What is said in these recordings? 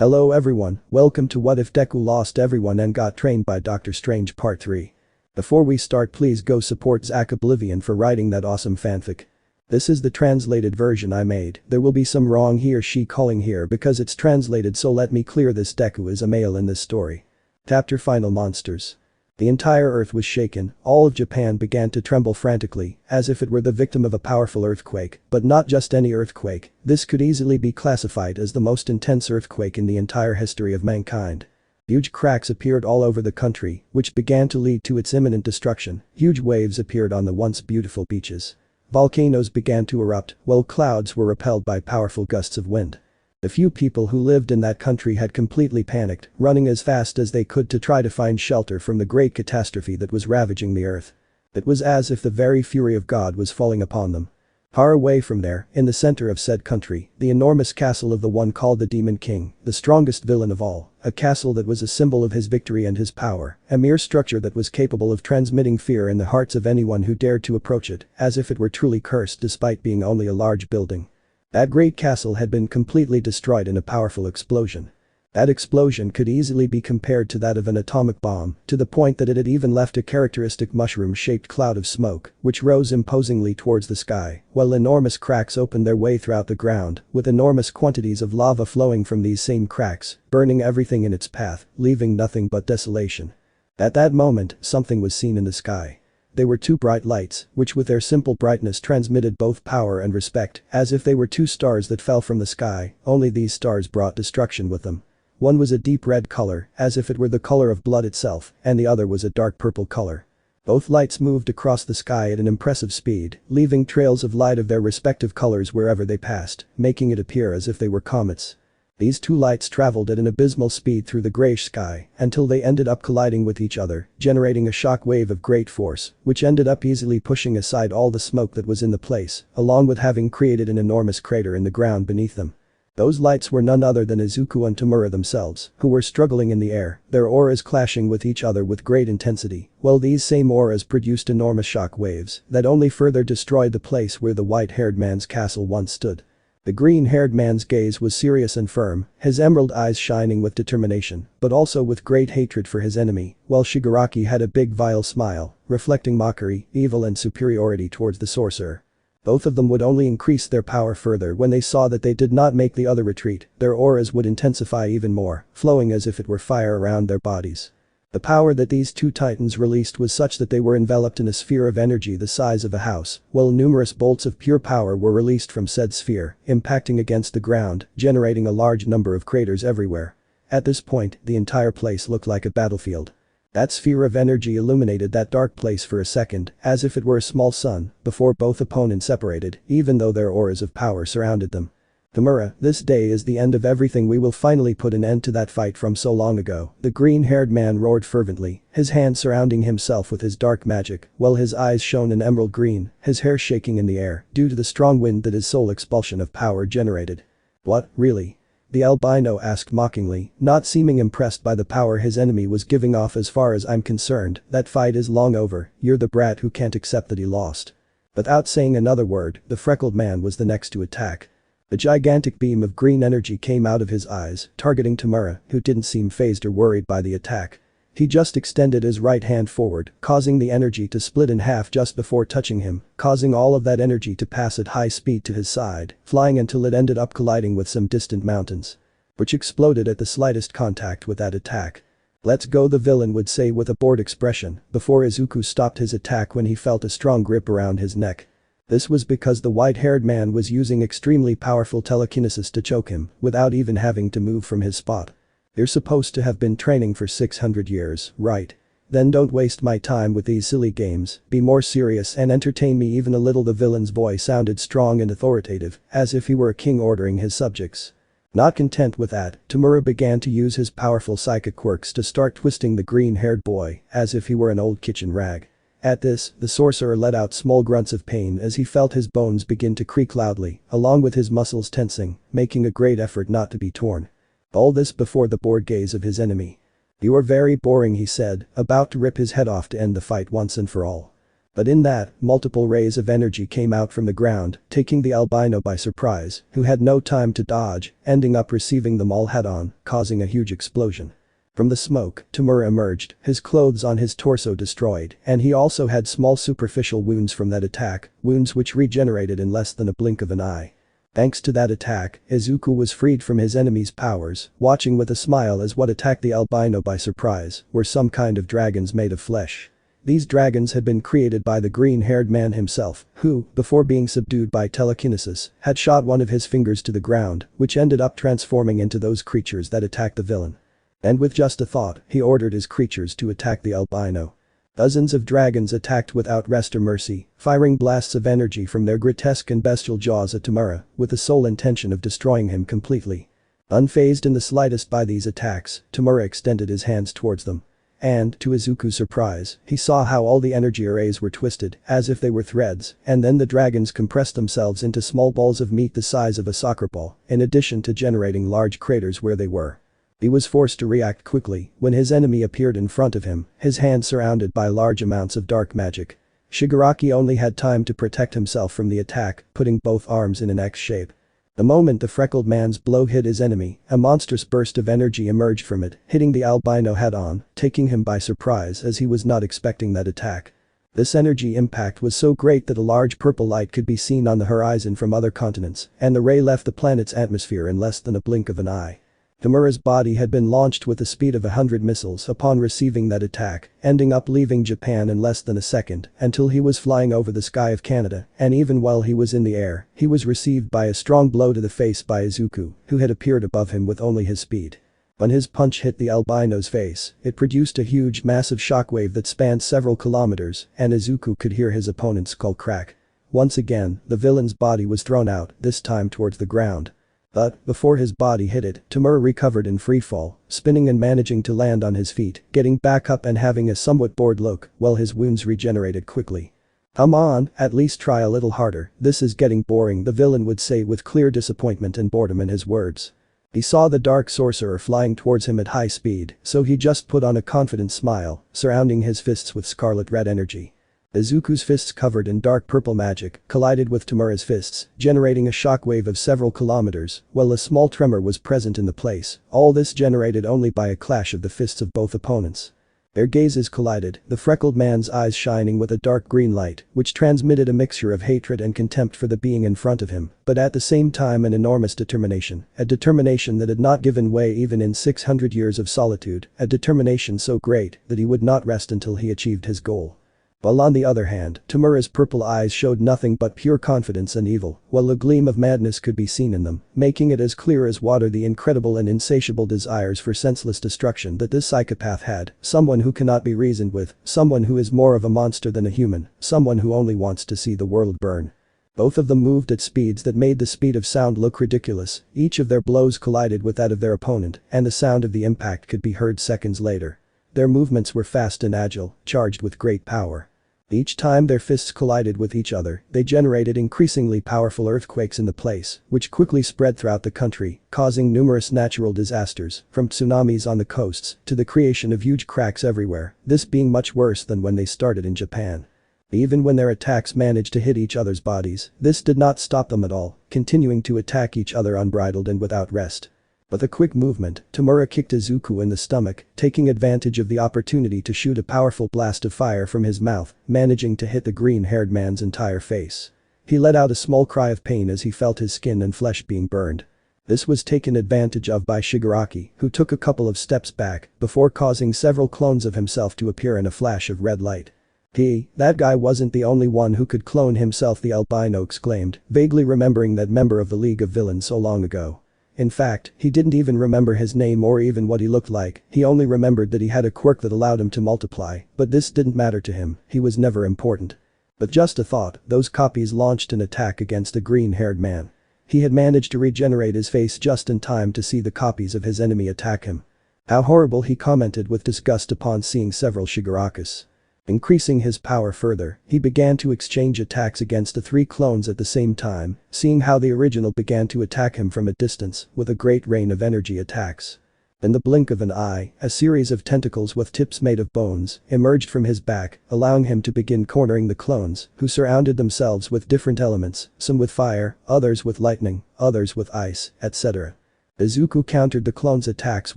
Hello everyone, welcome to What If Deku Lost Everyone and Got Trained by Doctor Strange Part 3. Before we start, please go support Zack-Oblivion for writing that awesome fanfic. This is the translated version I made. There will be some wrong he or she calling here because it's translated, so let me clear this. Deku is a male in this story. Chapter Final Monsters. The entire earth was shaken, all of Japan began to tremble frantically, as if it were the victim of a powerful earthquake, but not just any earthquake. This could easily be classified as the most intense earthquake in the entire history of mankind. Huge cracks appeared all over the country, which began to lead to its imminent destruction. Huge waves appeared on the once beautiful beaches. Volcanoes began to erupt, while clouds were repelled by powerful gusts of wind. The few people who lived in that country had completely panicked, running as fast as they could to try to find shelter from the great catastrophe that was ravaging the earth. It was as if the very fury of God was falling upon them. Far away from there, in the center of said country, the enormous castle of the one called the Demon King, the strongest villain of all, a castle that was a symbol of his victory and his power, a mere structure that was capable of transmitting fear in the hearts of anyone who dared to approach it, as if it were truly cursed despite being only a large building. That great castle had been completely destroyed in a powerful explosion. That explosion could easily be compared to that of an atomic bomb, to the point that it had even left a characteristic mushroom-shaped cloud of smoke, which rose imposingly towards the sky, while enormous cracks opened their way throughout the ground, with enormous quantities of lava flowing from these same cracks, burning everything in its path, leaving nothing but desolation. At that moment, something was seen in the sky. They were two bright lights, which with their simple brightness transmitted both power and respect, as if they were two stars that fell from the sky, only these stars brought destruction with them. One was a deep red color, as if it were the color of blood itself, and the other was a dark purple color. Both lights moved across the sky at an impressive speed, leaving trails of light of their respective colors wherever they passed, making it appear as if they were comets. These two lights traveled at an abysmal speed through the grayish sky until they ended up colliding with each other, generating a shock wave of great force, which ended up easily pushing aside all the smoke that was in the place, along with having created an enormous crater in the ground beneath them. Those lights were none other than Izuku and 𝓬𝓮𝓻𝓮 themselves, who were struggling in the air, their auras clashing with each other with great intensity, while these same auras produced enormous shock waves that only further destroyed the place where the white-haired man's castle once stood. The green-haired man's gaze was serious and firm, his emerald eyes shining with determination, but also with great hatred for his enemy, while Shigaraki had a big vile smile, reflecting mockery, evil and superiority towards the sorcerer. Both of them would only increase their power further when they saw that they did not make the other retreat. Their auras would intensify even more, flowing as if it were fire around their bodies. The power that these two titans released was such that they were enveloped in a sphere of energy the size of a house, while numerous bolts of pure power were released from said sphere, impacting against the ground, generating a large number of craters everywhere. At this point, the entire place looked like a battlefield. That sphere of energy illuminated that dark place for a second, as if it were a small sun, before both opponents separated, even though their auras of power surrounded them. 𝓬𝓮𝓻, this day is the end of everything. We will finally put an end to that fight from so long ago, the green-haired man roared fervently, his hand surrounding himself with his dark magic, while his eyes shone an emerald green, his hair shaking in the air due to the strong wind that his soul expulsion of power generated. What, really? The albino asked mockingly, not seeming impressed by the power his enemy was giving off. As far as I'm concerned, that fight is long over. You're the brat who can't accept that he lost. Without saying another word, the freckled man was the next to attack. A gigantic beam of green energy came out of his eyes, targeting 𝓬𝓻𝓻, who didn't seem fazed or worried by the attack. He just extended his right hand forward, causing the energy to split in half just before touching him, causing all of that energy to pass at high speed to his side, flying until it ended up colliding with some distant mountains, which exploded at the slightest contact with that attack. Let's go, the villain would say with a bored expression, before Izuku stopped his attack when he felt a strong grip around his neck. This was because the white-haired man was using extremely powerful telekinesis to choke him, without even having to move from his spot. You're supposed to have been training for 600 years, right? Then don't waste my time with these silly games, be more serious and entertain me even a little. The villain's voice sounded strong and authoritative, as if he were a king ordering his subjects. Not content with that, 𝓬𝓻𝓻 began to use his powerful psychic quirks to start twisting the green-haired boy, as if he were an old kitchen rag. At this, the sorcerer let out small grunts of pain as he felt his bones begin to creak loudly, along with his muscles tensing, making a great effort not to be torn. All this before the bored gaze of his enemy. You are very boring, he said, about to rip his head off to end the fight once and for all. But in that, multiple rays of energy came out from the ground, taking the albino by surprise, who had no time to dodge, ending up receiving them all head-on, causing a huge explosion. From the smoke, 𝓬𝓮𝓸𝓻𝓮 emerged, his clothes on his torso destroyed, and he also had small superficial wounds from that attack, wounds which regenerated in less than a blink of an eye. Thanks to that attack, Izuku was freed from his enemy's powers, watching with a smile as what attacked the albino by surprise were some kind of dragons made of flesh. These dragons had been created by the green-haired man himself, who, before being subdued by telekinesis, had shot one of his fingers to the ground, which ended up transforming into those creatures that attacked the villain. And with just a thought, he ordered his creatures to attack the albino. Dozens of dragons attacked without rest or mercy, firing blasts of energy from their grotesque and bestial jaws at 𝓬𝓸, with the sole intention of destroying him completely. Unfazed in the slightest by these attacks, 𝓬𝓸 extended his hands towards them. And, to Izuku's surprise, he saw how all the energy arrays were twisted, as if they were threads, and then the dragons compressed themselves into small balls of meat the size of a soccer ball, in addition to generating large craters where they were. He was forced to react quickly when his enemy appeared in front of him, his hand surrounded by large amounts of dark magic. Shigaraki only had time to protect himself from the attack, putting both arms in an X shape. The moment the freckled man's blow hit his enemy, a monstrous burst of energy emerged from it, hitting the albino head-on, taking him by surprise as he was not expecting that attack. This energy impact was so great that a large purple light could be seen on the horizon from other continents, and the ray left the planet's atmosphere in less than a blink of an eye. 𝓬𝓸's body had been launched with the speed of 100 missiles upon receiving that attack, ending up leaving Japan in less than a second until he was flying over the sky of Canada, and even while he was in the air, he was received by a strong blow to the face by Izuku, who had appeared above him with only his speed. When his punch hit the albino's face, it produced a huge massive shockwave that spanned several kilometers, and Izuku could hear his opponent's skull crack. Once again, the villain's body was thrown out, this time towards the ground. But, before his body hit it, 𝓬𝓸 recovered in freefall, spinning and managing to land on his feet, getting back up and having a somewhat bored look, while his wounds regenerated quickly. "Come on, at least try a little harder, this is getting boring," the villain would say with clear disappointment and boredom in his words. He saw the dark sorcerer flying towards him at high speed, so he just put on a confident smile, surrounding his fists with scarlet red energy. Izuku's fists covered in dark purple magic collided with 𝓬𝓸's fists, generating a shockwave of several kilometers, while a small tremor was present in the place, all this generated only by a clash of the fists of both opponents. Their gazes collided, the freckled man's eyes shining with a dark green light, which transmitted a mixture of hatred and contempt for the being in front of him, but at the same time an enormous determination, a determination that had not given way even in 600 years of solitude, a determination so great that he would not rest until he achieved his goal. While on the other hand, 𝓬𝓸's purple eyes showed nothing but pure confidence and evil, while a gleam of madness could be seen in them, making it as clear as water the incredible and insatiable desires for senseless destruction that this psychopath had, someone who cannot be reasoned with, someone who is more of a monster than a human, someone who only wants to see the world burn. Both of them moved at speeds that made the speed of sound look ridiculous, each of their blows collided with that of their opponent, and the sound of the impact could be heard seconds later. Their movements were fast and agile, charged with great power. Each time their fists collided with each other, they generated increasingly powerful earthquakes in the place, which quickly spread throughout the country, causing numerous natural disasters, from tsunamis on the coasts to the creation of huge cracks everywhere, this being much worse than when they started in Japan. Even when their attacks managed to hit each other's bodies, this did not stop them at all, continuing to attack each other unbridled and without rest. With a quick movement, 𝓬𝓸 kicked Izuku in the stomach, taking advantage of the opportunity to shoot a powerful blast of fire from his mouth, managing to hit the green-haired man's entire face. He let out a small cry of pain as he felt his skin and flesh being burned. This was taken advantage of by Shigaraki, who took a couple of steps back before causing several clones of himself to appear in a flash of red light. That guy wasn't the only one who could clone himself, the albino exclaimed, vaguely remembering that member of the League of Villains so long ago. In fact, he didn't even remember his name or even what he looked like, he only remembered that he had a quirk that allowed him to multiply, but this didn't matter to him, he was never important. But just a thought, those copies launched an attack against the green-haired man. He had managed to regenerate his face just in time to see the copies of his enemy attack him. How horrible, he commented with disgust upon seeing several Shigarakas. Increasing his power further, he began to exchange attacks against the three clones at the same time, seeing how the original began to attack him from a distance with a great rain of energy attacks. In the blink of an eye, a series of tentacles with tips made of bones emerged from his back, allowing him to begin cornering the clones, who surrounded themselves with different elements, some with fire, others with lightning, others with ice, etc. Izuku countered the clones' attacks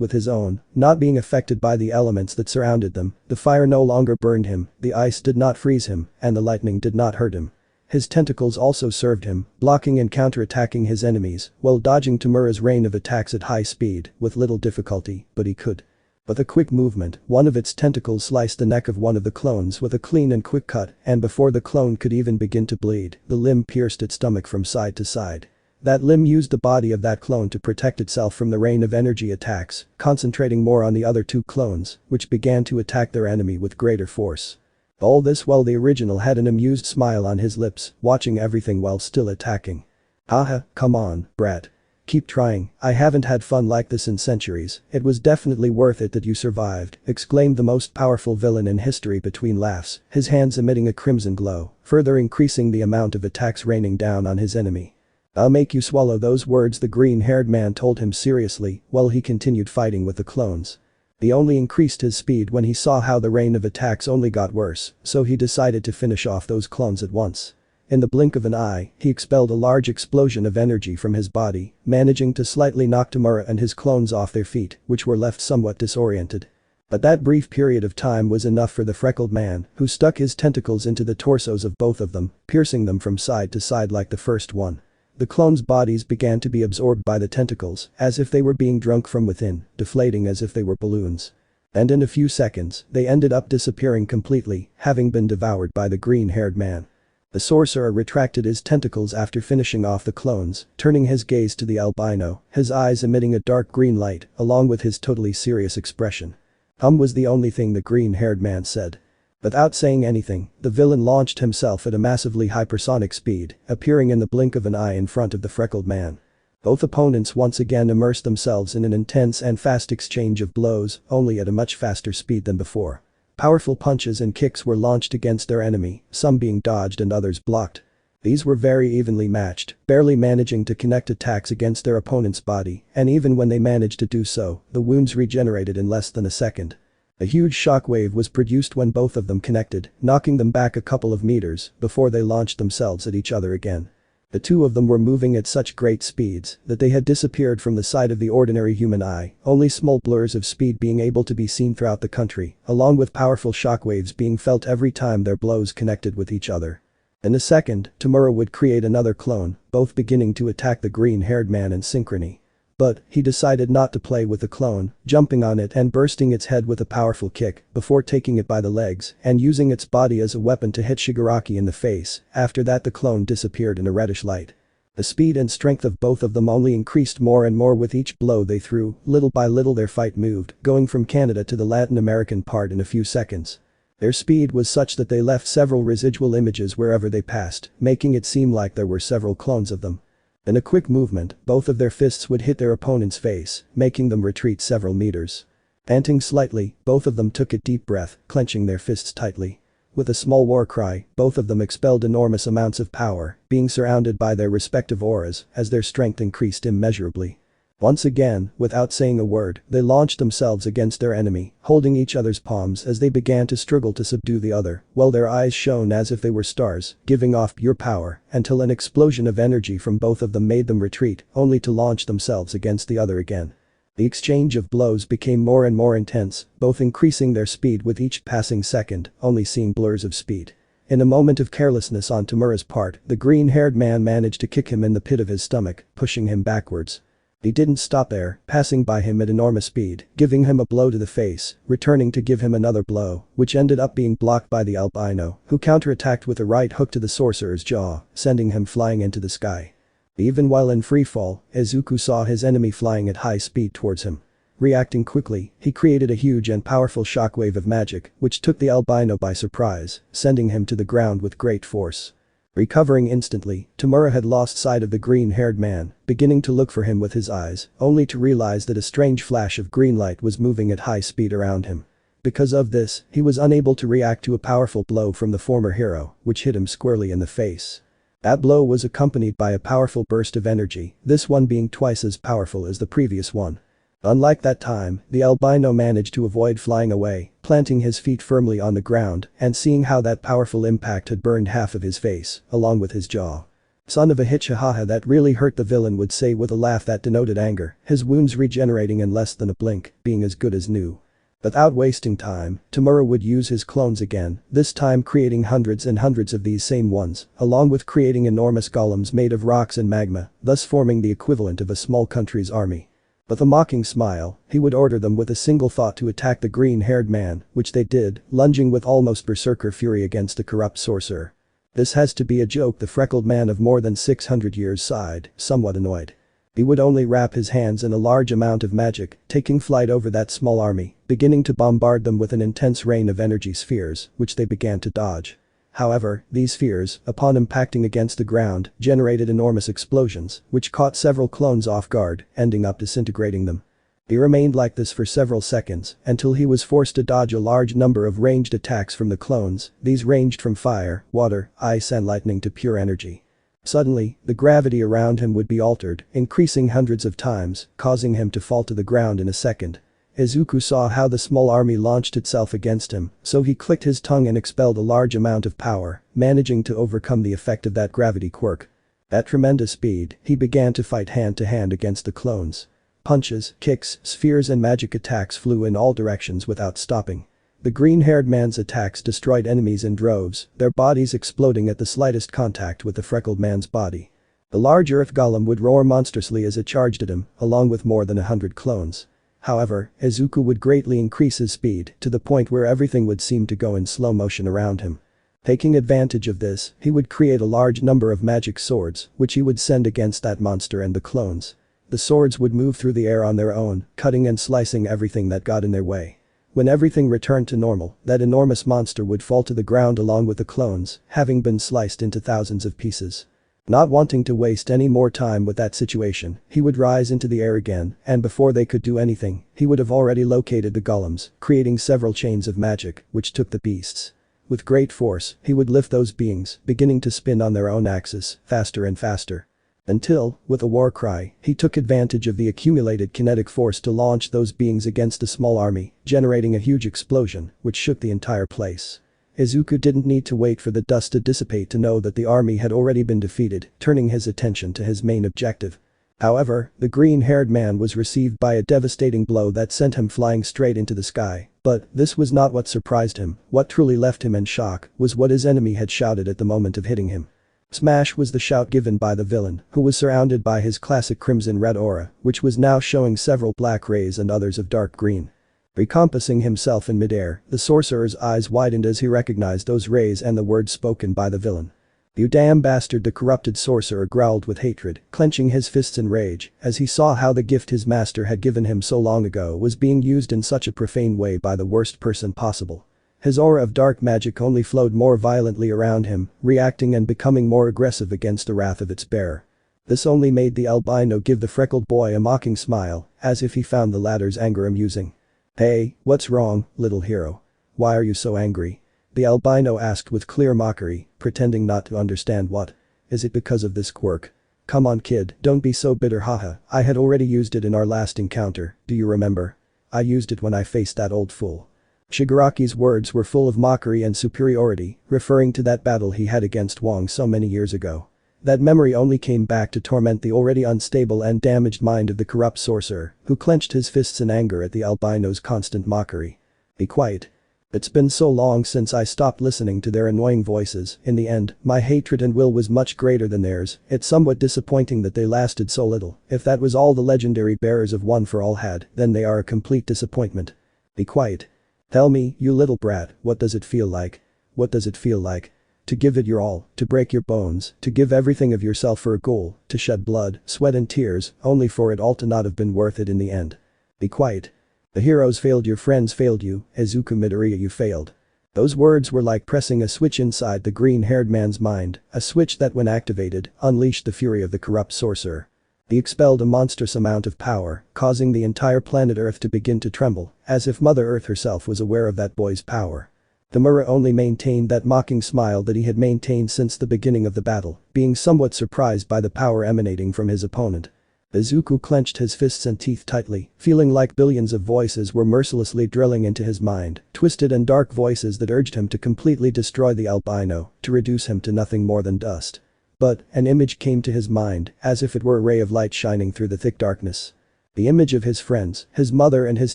with his own, not being affected by the elements that surrounded them. The fire no longer burned him, the ice did not freeze him, and the lightning did not hurt him. His tentacles also served him, blocking and counterattacking his enemies, while dodging Tamura's rain of attacks at high speed, with little difficulty, but he could. With a quick movement, one of its tentacles sliced the neck of one of the clones with a clean and quick cut, and before the clone could even begin to bleed, the limb pierced its stomach from side to side. That limb used the body of that clone to protect itself from the rain of energy attacks, concentrating more on the other two clones, which began to attack their enemy with greater force. All this while the original had an amused smile on his lips, watching everything while still attacking. Haha, come on, brat. Keep trying, I haven't had fun like this in centuries, it was definitely worth it that you survived, exclaimed the most powerful villain in history between laughs, his hands emitting a crimson glow, further increasing the amount of attacks raining down on his enemy. I'll make you swallow those words, the green-haired man told him seriously, while he continued fighting with the clones. He only increased his speed when he saw how the rain of attacks only got worse, so he decided to finish off those clones at once. In the blink of an eye, he expelled a large explosion of energy from his body, managing to slightly knock Tamura and his clones off their feet, which were left somewhat disoriented. But that brief period of time was enough for the freckled man, who stuck his tentacles into the torsos of both of them, piercing them from side to side like the first one. The clones' bodies began to be absorbed by the tentacles, as if they were being drunk from within, deflating as if they were balloons. And in a few seconds, they ended up disappearing completely, having been devoured by the green-haired man. The sorcerer retracted his tentacles after finishing off the clones, turning his gaze to the albino, his eyes emitting a dark green light, along with his totally serious expression. Was the only thing the green-haired man said. Without saying anything, the villain launched himself at a massively hypersonic speed, appearing in the blink of an eye in front of the freckled man. Both opponents once again immersed themselves in an intense and fast exchange of blows, only at a much faster speed than before. Powerful punches and kicks were launched against their enemy, some being dodged and others blocked. These were very evenly matched, barely managing to connect attacks against their opponent's body, and even when they managed to do so, the wounds regenerated in less than a second. A huge shockwave was produced when both of them connected, knocking them back a couple of meters before they launched themselves at each other again. The two of them were moving at such great speeds that they had disappeared from the sight of the ordinary human eye, only small blurs of speed being able to be seen throughout the country, along with powerful shockwaves being felt every time their blows connected with each other. In a second, Tamura would create another clone, both beginning to attack the green-haired man in synchrony. But, he decided not to play with the clone, jumping on it and bursting its head with a powerful kick, before taking it by the legs and using its body as a weapon to hit Shigaraki in the face. After that the clone disappeared in a reddish light. The speed and strength of both of them only increased more and more with each blow they threw, little by little their fight moved, going from Canada to the Latin American part in a few seconds. Their speed was such that they left several residual images wherever they passed, making it seem like there were several clones of them. In a quick movement, both of their fists would hit their opponent's face, making them retreat several meters. Panting slightly, both of them took a deep breath, clenching their fists tightly. With a small war cry, both of them expelled enormous amounts of power, being surrounded by their respective auras as their strength increased immeasurably. Once again, without saying a word, they launched themselves against their enemy, holding each other's palms as they began to struggle to subdue the other, while their eyes shone as if they were stars, giving off pure power, until an explosion of energy from both of them made them retreat, only to launch themselves against the other again. The exchange of blows became more and more intense, both increasing their speed with each passing second, only seeing blurs of speed. In a moment of carelessness on Tamura's part, the green-haired man managed to kick him in the pit of his stomach, pushing him backwards. He didn't stop there, passing by him at enormous speed, giving him a blow to the face, returning to give him another blow, which ended up being blocked by the albino, who counterattacked with a right hook to the sorcerer's jaw, sending him flying into the sky. Even while in freefall, Izuku saw his enemy flying at high speed towards him. Reacting quickly, he created a huge and powerful shockwave of magic, which took the albino by surprise, sending him to the ground with great force. Recovering instantly, Tamura had lost sight of the green-haired man, beginning to look for him with his eyes, only to realize that a strange flash of green light was moving at high speed around him. Because of this, he was unable to react to a powerful blow from the former hero, which hit him squarely in the face. That blow was accompanied by a powerful burst of energy, this one being twice as powerful as the previous one. Unlike that time, the albino managed to avoid flying away, planting his feet firmly on the ground and seeing how that powerful impact had burned half of his face, along with his jaw. "Son of a hitch, haha, that really hurt," the villain would say with a laugh that denoted anger, his wounds regenerating in less than a blink, being as good as new. Without wasting time, 𝓬𝓫 would use his clones again, this time creating hundreds and hundreds of these same ones, along with creating enormous golems made of rocks and magma, thus forming the equivalent of a small country's army. With a mocking smile, he would order them with a single thought to attack the green-haired man, which they did, lunging with almost berserker fury against the corrupt sorcerer. "This has to be a joke," the freckled man of more than 600 years sighed, somewhat annoyed. He would only wrap his hands in a large amount of magic, taking flight over that small army, beginning to bombard them with an intense rain of energy spheres, which they began to dodge. However, these spheres, upon impacting against the ground, generated enormous explosions, which caught several clones off guard, ending up disintegrating them. He remained like this for several seconds, until he was forced to dodge a large number of ranged attacks from the clones, these ranged from fire, water, ice and lightning to pure energy. Suddenly, the gravity around him would be altered, increasing hundreds of times, causing him to fall to the ground in a second. Izuku saw how the small army launched itself against him, so he clicked his tongue and expelled a large amount of power, managing to overcome the effect of that gravity quirk. At tremendous speed, he began to fight hand to hand against the clones. Punches, kicks, spheres and magic attacks flew in all directions without stopping. The green-haired man's attacks destroyed enemies in droves, their bodies exploding at the slightest contact with the freckled man's body. The large earth golem would roar monstrously as it charged at him, along with more than 100 clones. However, Izuku would greatly increase his speed to the point where everything would seem to go in slow motion around him. Taking advantage of this, he would create a large number of magic swords, which he would send against that monster and the clones. The swords would move through the air on their own, cutting and slicing everything that got in their way. When everything returned to normal, that enormous monster would fall to the ground along with the clones, having been sliced into thousands of pieces. Not wanting to waste any more time with that situation, he would rise into the air again, and before they could do anything, he would have already located the golems, creating several chains of magic, which took the beasts. With great force, he would lift those beings, beginning to spin on their own axis, faster and faster. Until, with a war cry, he took advantage of the accumulated kinetic force to launch those beings against a small army, generating a huge explosion, which shook the entire place. Izuku didn't need to wait for the dust to dissipate to know that the army had already been defeated, turning his attention to his main objective. However, the green-haired man was received by a devastating blow that sent him flying straight into the sky, but this was not what surprised him. What truly left him in shock was what his enemy had shouted at the moment of hitting him. Smash was the shout given by the villain, who was surrounded by his classic crimson red aura, which was now showing several black rays and others of dark green. Recompassing himself in midair, the sorcerer's eyes widened as he recognized those rays and the words spoken by the villain. "You damn bastard," the corrupted sorcerer growled with hatred, clenching his fists in rage, as he saw how the gift his master had given him so long ago was being used in such a profane way by the worst person possible. His aura of dark magic only flowed more violently around him, reacting and becoming more aggressive against the wrath of its bearer. This only made the albino give the freckled boy a mocking smile, as if he found the latter's anger amusing. "Hey, what's wrong, little hero? Why are you so angry?" the albino asked with clear mockery, pretending not to understand what. "Is it because of this quirk? Come on kid, don't be so bitter, haha, I had already used it in our last encounter, do you remember? I used it when I faced that old fool." Shigaraki's words were full of mockery and superiority, referring to that battle he had against Wong so many years ago. That memory only came back to torment the already unstable and damaged mind of the corrupt sorcerer, who clenched his fists in anger at the albino's constant mockery. "Be quiet. It's been so long since I stopped listening to their annoying voices. In the end, my hatred and will was much greater than theirs. It's somewhat disappointing that they lasted so little. If that was all the legendary bearers of One for All had, then they are a complete disappointment. Be quiet. Tell me, you little brat, what does it feel like? What does it feel like? To give it your all, to break your bones, to give everything of yourself for a goal, to shed blood, sweat and tears, only for it all to not have been worth it in the end. Be quiet. The heroes failed, your friends failed you, Izuku Midoriya, you failed." Those words were like pressing a switch inside the green-haired man's mind, a switch that when activated, unleashed the fury of the corrupt sorcerer. He expelled a monstrous amount of power, causing the entire planet Earth to begin to tremble, as if Mother Earth herself was aware of that boy's power. 𝓬𝓬𝓻𝓮 only maintained that mocking smile that he had maintained since the beginning of the battle, being somewhat surprised by the power emanating from his opponent. Izuku clenched his fists and teeth tightly, feeling like billions of voices were mercilessly drilling into his mind, twisted and dark voices that urged him to completely destroy the albino, to reduce him to nothing more than dust. But, an image came to his mind, as if it were a ray of light shining through the thick darkness. The image of his friends, his mother and his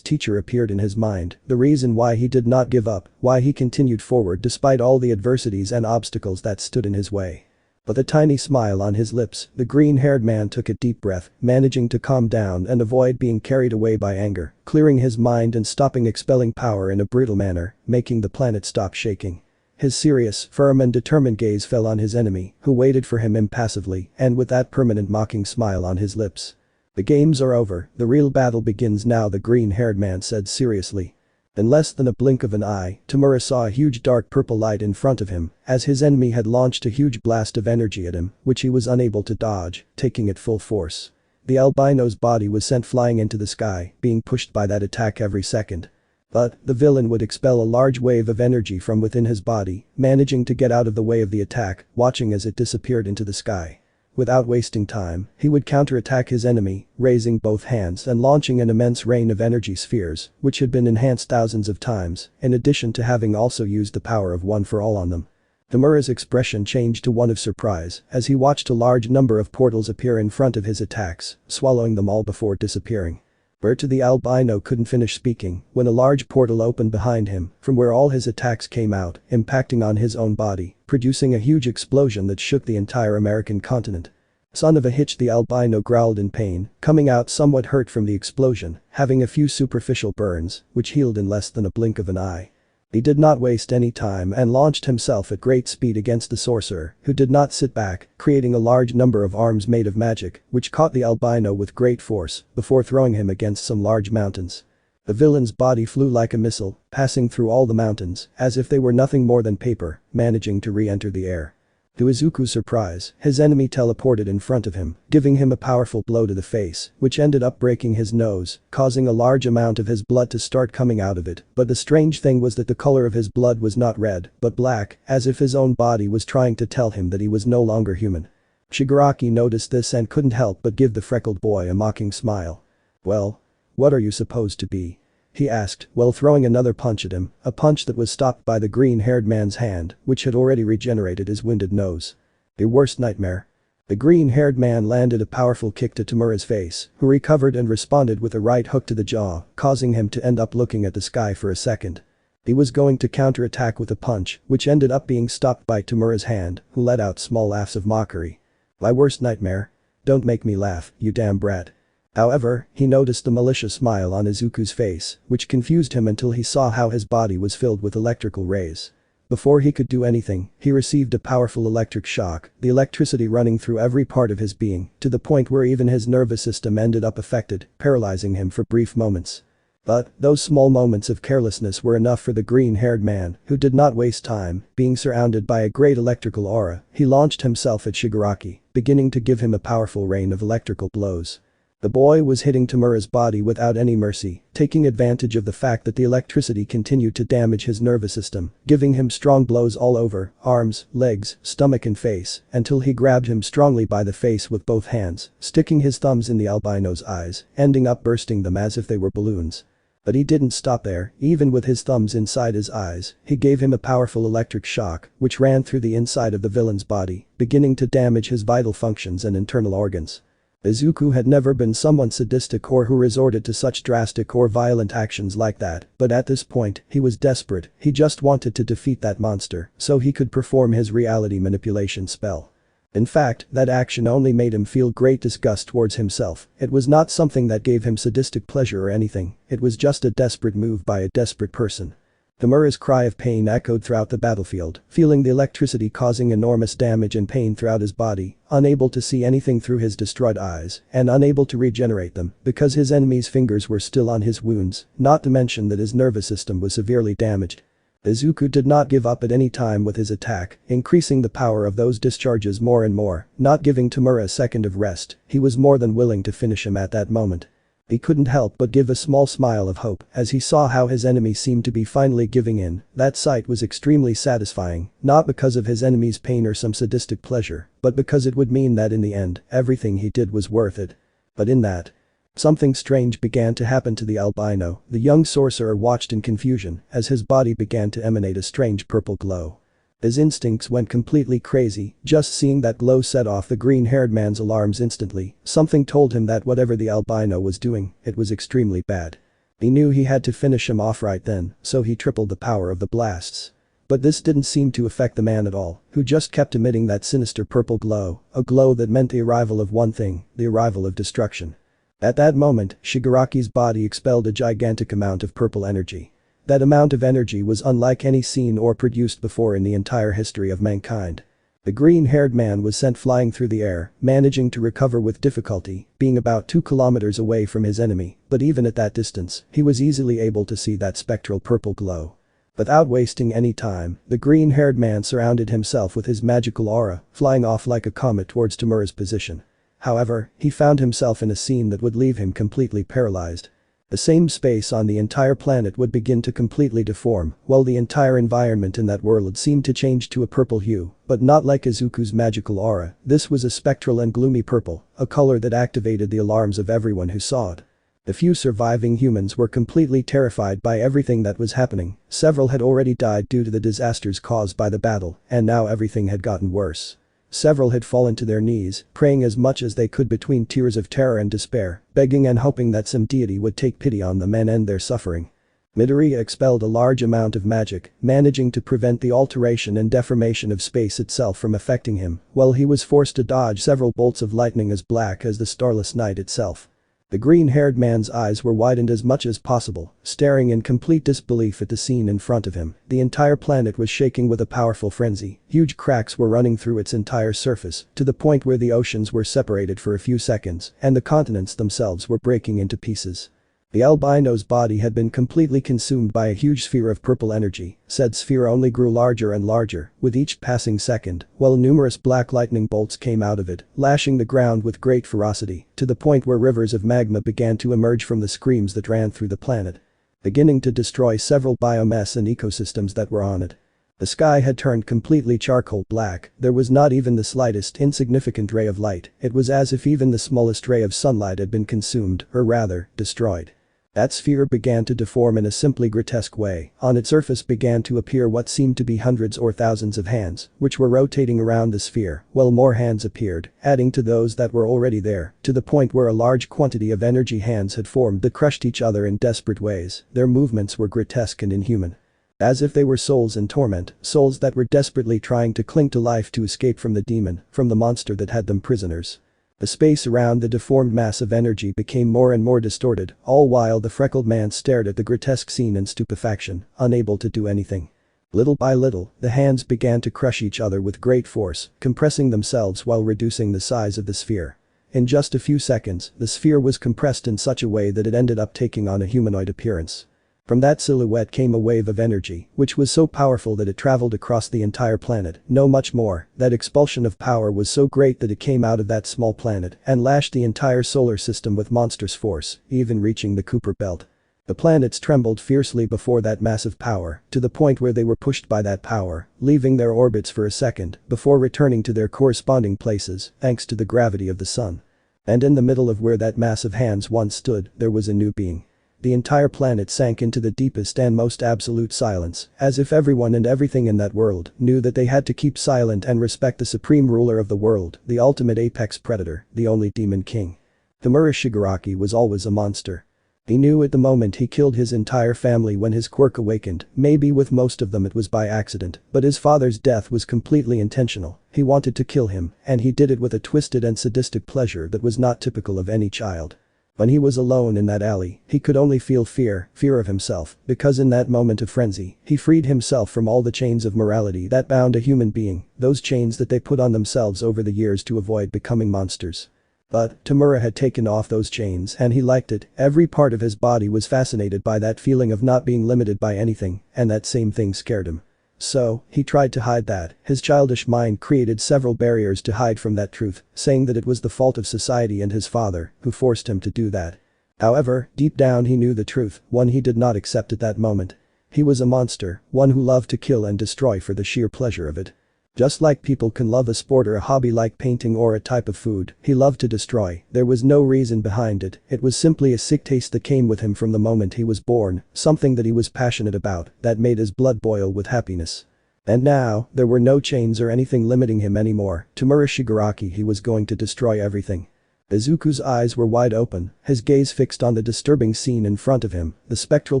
teacher appeared in his mind, the reason why he did not give up, why he continued forward despite all the adversities and obstacles that stood in his way. With a tiny smile on his lips, the green-haired man took a deep breath, managing to calm down and avoid being carried away by anger, clearing his mind and stopping expelling power in a brutal manner, making the planet stop shaking. His serious, firm and determined gaze fell on his enemy, who waited for him impassively and with that permanent mocking smile on his lips. "The games are over, the real battle begins now," the green-haired man said seriously. In less than a blink of an eye, Ṱemurr saw a huge dark purple light in front of him, as his enemy had launched a huge blast of energy at him, which he was unable to dodge, taking it full force. The albino's body was sent flying into the sky, being pushed by that attack every second. But, the villain would expel a large wave of energy from within his body, managing to get out of the way of the attack, watching as it disappeared into the sky. Without wasting time, he would counterattack his enemy, raising both hands and launching an immense rain of energy spheres, which had been enhanced thousands of times, in addition to having also used the power of One for All on them. Ṱemurr's expression changed to one of surprise as he watched a large number of portals appear in front of his attacks, swallowing them all before disappearing. The albino couldn't finish speaking when a large portal opened behind him, from where all his attacks came out, impacting on his own body, producing a huge explosion that shook the entire American continent. "Son of a hitch," the albino growled in pain, coming out somewhat hurt from the explosion, having a few superficial burns, which healed in less than a blink of an eye. He did not waste any time and launched himself at great speed against the sorcerer, who did not sit back, creating a large number of arms made of magic, which caught the albino with great force, before throwing him against some large mountains. The villain's body flew like a missile, passing through all the mountains, as if they were nothing more than paper, managing to re-enter the air. To Izuku's surprise, his enemy teleported in front of him, giving him a powerful blow to the face, which ended up breaking his nose, causing a large amount of his blood to start coming out of it, but the strange thing was that the color of his blood was not red, but black, as if his own body was trying to tell him that he was no longer human. Shigaraki noticed this and couldn't help but give the freckled boy a mocking smile. "Well, what are you supposed to be?" he asked while throwing another punch at him, a punch that was stopped by the green-haired man's hand, which had already regenerated his wounded nose. "Your worst nightmare." The green-haired man landed a powerful kick to Ṱemurr's face, who recovered and responded with a right hook to the jaw, causing him to end up looking at the sky for a second. He was going to counterattack with a punch, which ended up being stopped by Ṱemurr's hand, who let out small laughs of mockery. "My worst nightmare? Don't make me laugh, you damn brat." However, he noticed the malicious smile on Izuku's face, which confused him until he saw how his body was filled with electrical rays. Before he could do anything, he received a powerful electric shock, the electricity running through every part of his being, to the point where even his nervous system ended up affected, paralyzing him for brief moments. But, those small moments of carelessness were enough for the green-haired man, who did not waste time, being surrounded by a great electrical aura, he launched himself at Shigaraki, beginning to give him a powerful rain of electrical blows. The boy was hitting Ṱemurr's body without any mercy, taking advantage of the fact that the electricity continued to damage his nervous system, giving him strong blows all over, arms, legs, stomach and face, until he grabbed him strongly by the face with both hands, sticking his thumbs in the albino's eyes, ending up bursting them as if they were balloons. But he didn't stop there, even with his thumbs inside his eyes, he gave him a powerful electric shock, which ran through the inside of the villain's body, beginning to damage his vital functions and internal organs. Izuku had never been someone sadistic or who resorted to such drastic or violent actions like that, but at this point, he was desperate, he just wanted to defeat that monster, so he could perform his reality manipulation spell. In fact, that action only made him feel great disgust towards himself, it was not something that gave him sadistic pleasure or anything, it was just a desperate move by a desperate person. Ṱemurr's cry of pain echoed throughout the battlefield, feeling the electricity causing enormous damage and pain throughout his body, unable to see anything through his destroyed eyes, and unable to regenerate them because his enemy's fingers were still on his wounds, not to mention that his nervous system was severely damaged. Izuku did not give up at any time with his attack, increasing the power of those discharges more and more, not giving Ṱemurr a second of rest, he was more than willing to finish him at that moment. He couldn't help but give a small smile of hope as he saw how his enemy seemed to be finally giving in. That sight was extremely satisfying, not because of his enemy's pain or some sadistic pleasure, but because it would mean that in the end, everything he did was worth it. But in that, something strange began to happen to the albino. The young sorcerer watched in confusion as his body began to emanate a strange purple glow. His instincts went completely crazy, just seeing that glow set off the green-haired man's alarms instantly. Something told him that whatever the albino was doing, it was extremely bad. He knew he had to finish him off right then, so he tripled the power of the blasts. But this didn't seem to affect the man at all, who just kept emitting that sinister purple glow, a glow that meant the arrival of one thing, the arrival of destruction. At that moment, Shigaraki's body expelled a gigantic amount of purple energy. That amount of energy was unlike any seen or produced before in the entire history of mankind. The green-haired man was sent flying through the air, managing to recover with difficulty, being about 2 kilometers away from his enemy, but even at that distance, he was easily able to see that spectral purple glow. Without wasting any time, the green-haired man surrounded himself with his magical aura, flying off like a comet towards Ṱemura's position. However, he found himself in a scene that would leave him completely paralyzed. The same space on the entire planet would begin to completely deform, while the entire environment in that world seemed to change to a purple hue, but not like Izuku's magical aura. This was a spectral and gloomy purple, a color that activated the alarms of everyone who saw it. The few surviving humans were completely terrified by everything that was happening. Several had already died due to the disasters caused by the battle, and now everything had gotten worse. Several had fallen to their knees, praying as much as they could between tears of terror and despair, begging and hoping that some deity would take pity on them and end their suffering. Midoriya expelled a large amount of magic, managing to prevent the alteration and deformation of space itself from affecting him, while he was forced to dodge several bolts of lightning as black as the starless night itself. The green-haired man's eyes were widened as much as possible, staring in complete disbelief at the scene in front of him. The entire planet was shaking with a powerful frenzy. Huge cracks were running through its entire surface, to the point where the oceans were separated for a few seconds, and the continents themselves were breaking into pieces. The albino's body had been completely consumed by a huge sphere of purple energy. Said sphere only grew larger and larger with each passing second, while numerous black lightning bolts came out of it, lashing the ground with great ferocity, to the point where rivers of magma began to emerge from the streams that ran through the planet, beginning to destroy several biomass and ecosystems that were on it. The sky had turned completely charcoal black. There was not even the slightest insignificant ray of light. It was as if even the smallest ray of sunlight had been consumed, or rather, destroyed. That sphere began to deform in a simply grotesque way. On its surface began to appear what seemed to be hundreds or thousands of hands, which were rotating around the sphere, while more hands appeared, adding to those that were already there, to the point where a large quantity of energy hands had formed that crushed each other in desperate ways. Their movements were grotesque and inhuman. As if they were souls in torment, souls that were desperately trying to cling to life to escape from the demon, from the monster that had them prisoners. The space around the deformed mass of energy became more and more distorted, all while the freckled man stared at the grotesque scene in stupefaction, unable to do anything. Little by little, the hands began to crush each other with great force, compressing themselves while reducing the size of the sphere. In just a few seconds, the sphere was compressed in such a way that it ended up taking on a humanoid appearance. From that silhouette came a wave of energy, which was so powerful that it traveled across the entire planet. No much more, that expulsion of power was so great that it came out of that small planet and lashed the entire solar system with monstrous force, even reaching the Kuiper belt. The planets trembled fiercely before that massive power, to the point where they were pushed by that power, leaving their orbits for a second before returning to their corresponding places, thanks to the gravity of the sun. And in the middle of where that mass of hands once stood, there was a new being. The entire planet sank into the deepest and most absolute silence, as if everyone and everything in that world knew that they had to keep silent and respect the supreme ruler of the world, the ultimate apex predator, the only demon king. Ṱemura Shigaraki was always a monster. He knew at the moment he killed his entire family when his quirk awakened. Maybe with most of them it was by accident, but his father's death was completely intentional. He wanted to kill him, and he did it with a twisted and sadistic pleasure that was not typical of any child. When he was alone in that alley, he could only feel fear of himself, because in that moment of frenzy, he freed himself from all the chains of morality that bound a human being, those chains that they put on themselves over the years to avoid becoming monsters. But Ṱemura had taken off those chains and he liked it. Every part of his body was fascinated by that feeling of not being limited by anything, and that same thing scared him. So, he tried to hide that. His childish mind created several barriers to hide from that truth, saying that it was the fault of society and his father, who forced him to do that. However, deep down he knew the truth, one he did not accept at that moment. He was a monster, one who loved to kill and destroy for the sheer pleasure of it. Just like people can love a sport or a hobby like painting or a type of food, he loved to destroy. There was no reason behind it, it was simply a sick taste that came with him from the moment he was born, something that he was passionate about, that made his blood boil with happiness. And now, there were no chains or anything limiting him anymore. Tomura Shigaraki, he was going to destroy everything. Izuku's eyes were wide open, his gaze fixed on the disturbing scene in front of him, the spectral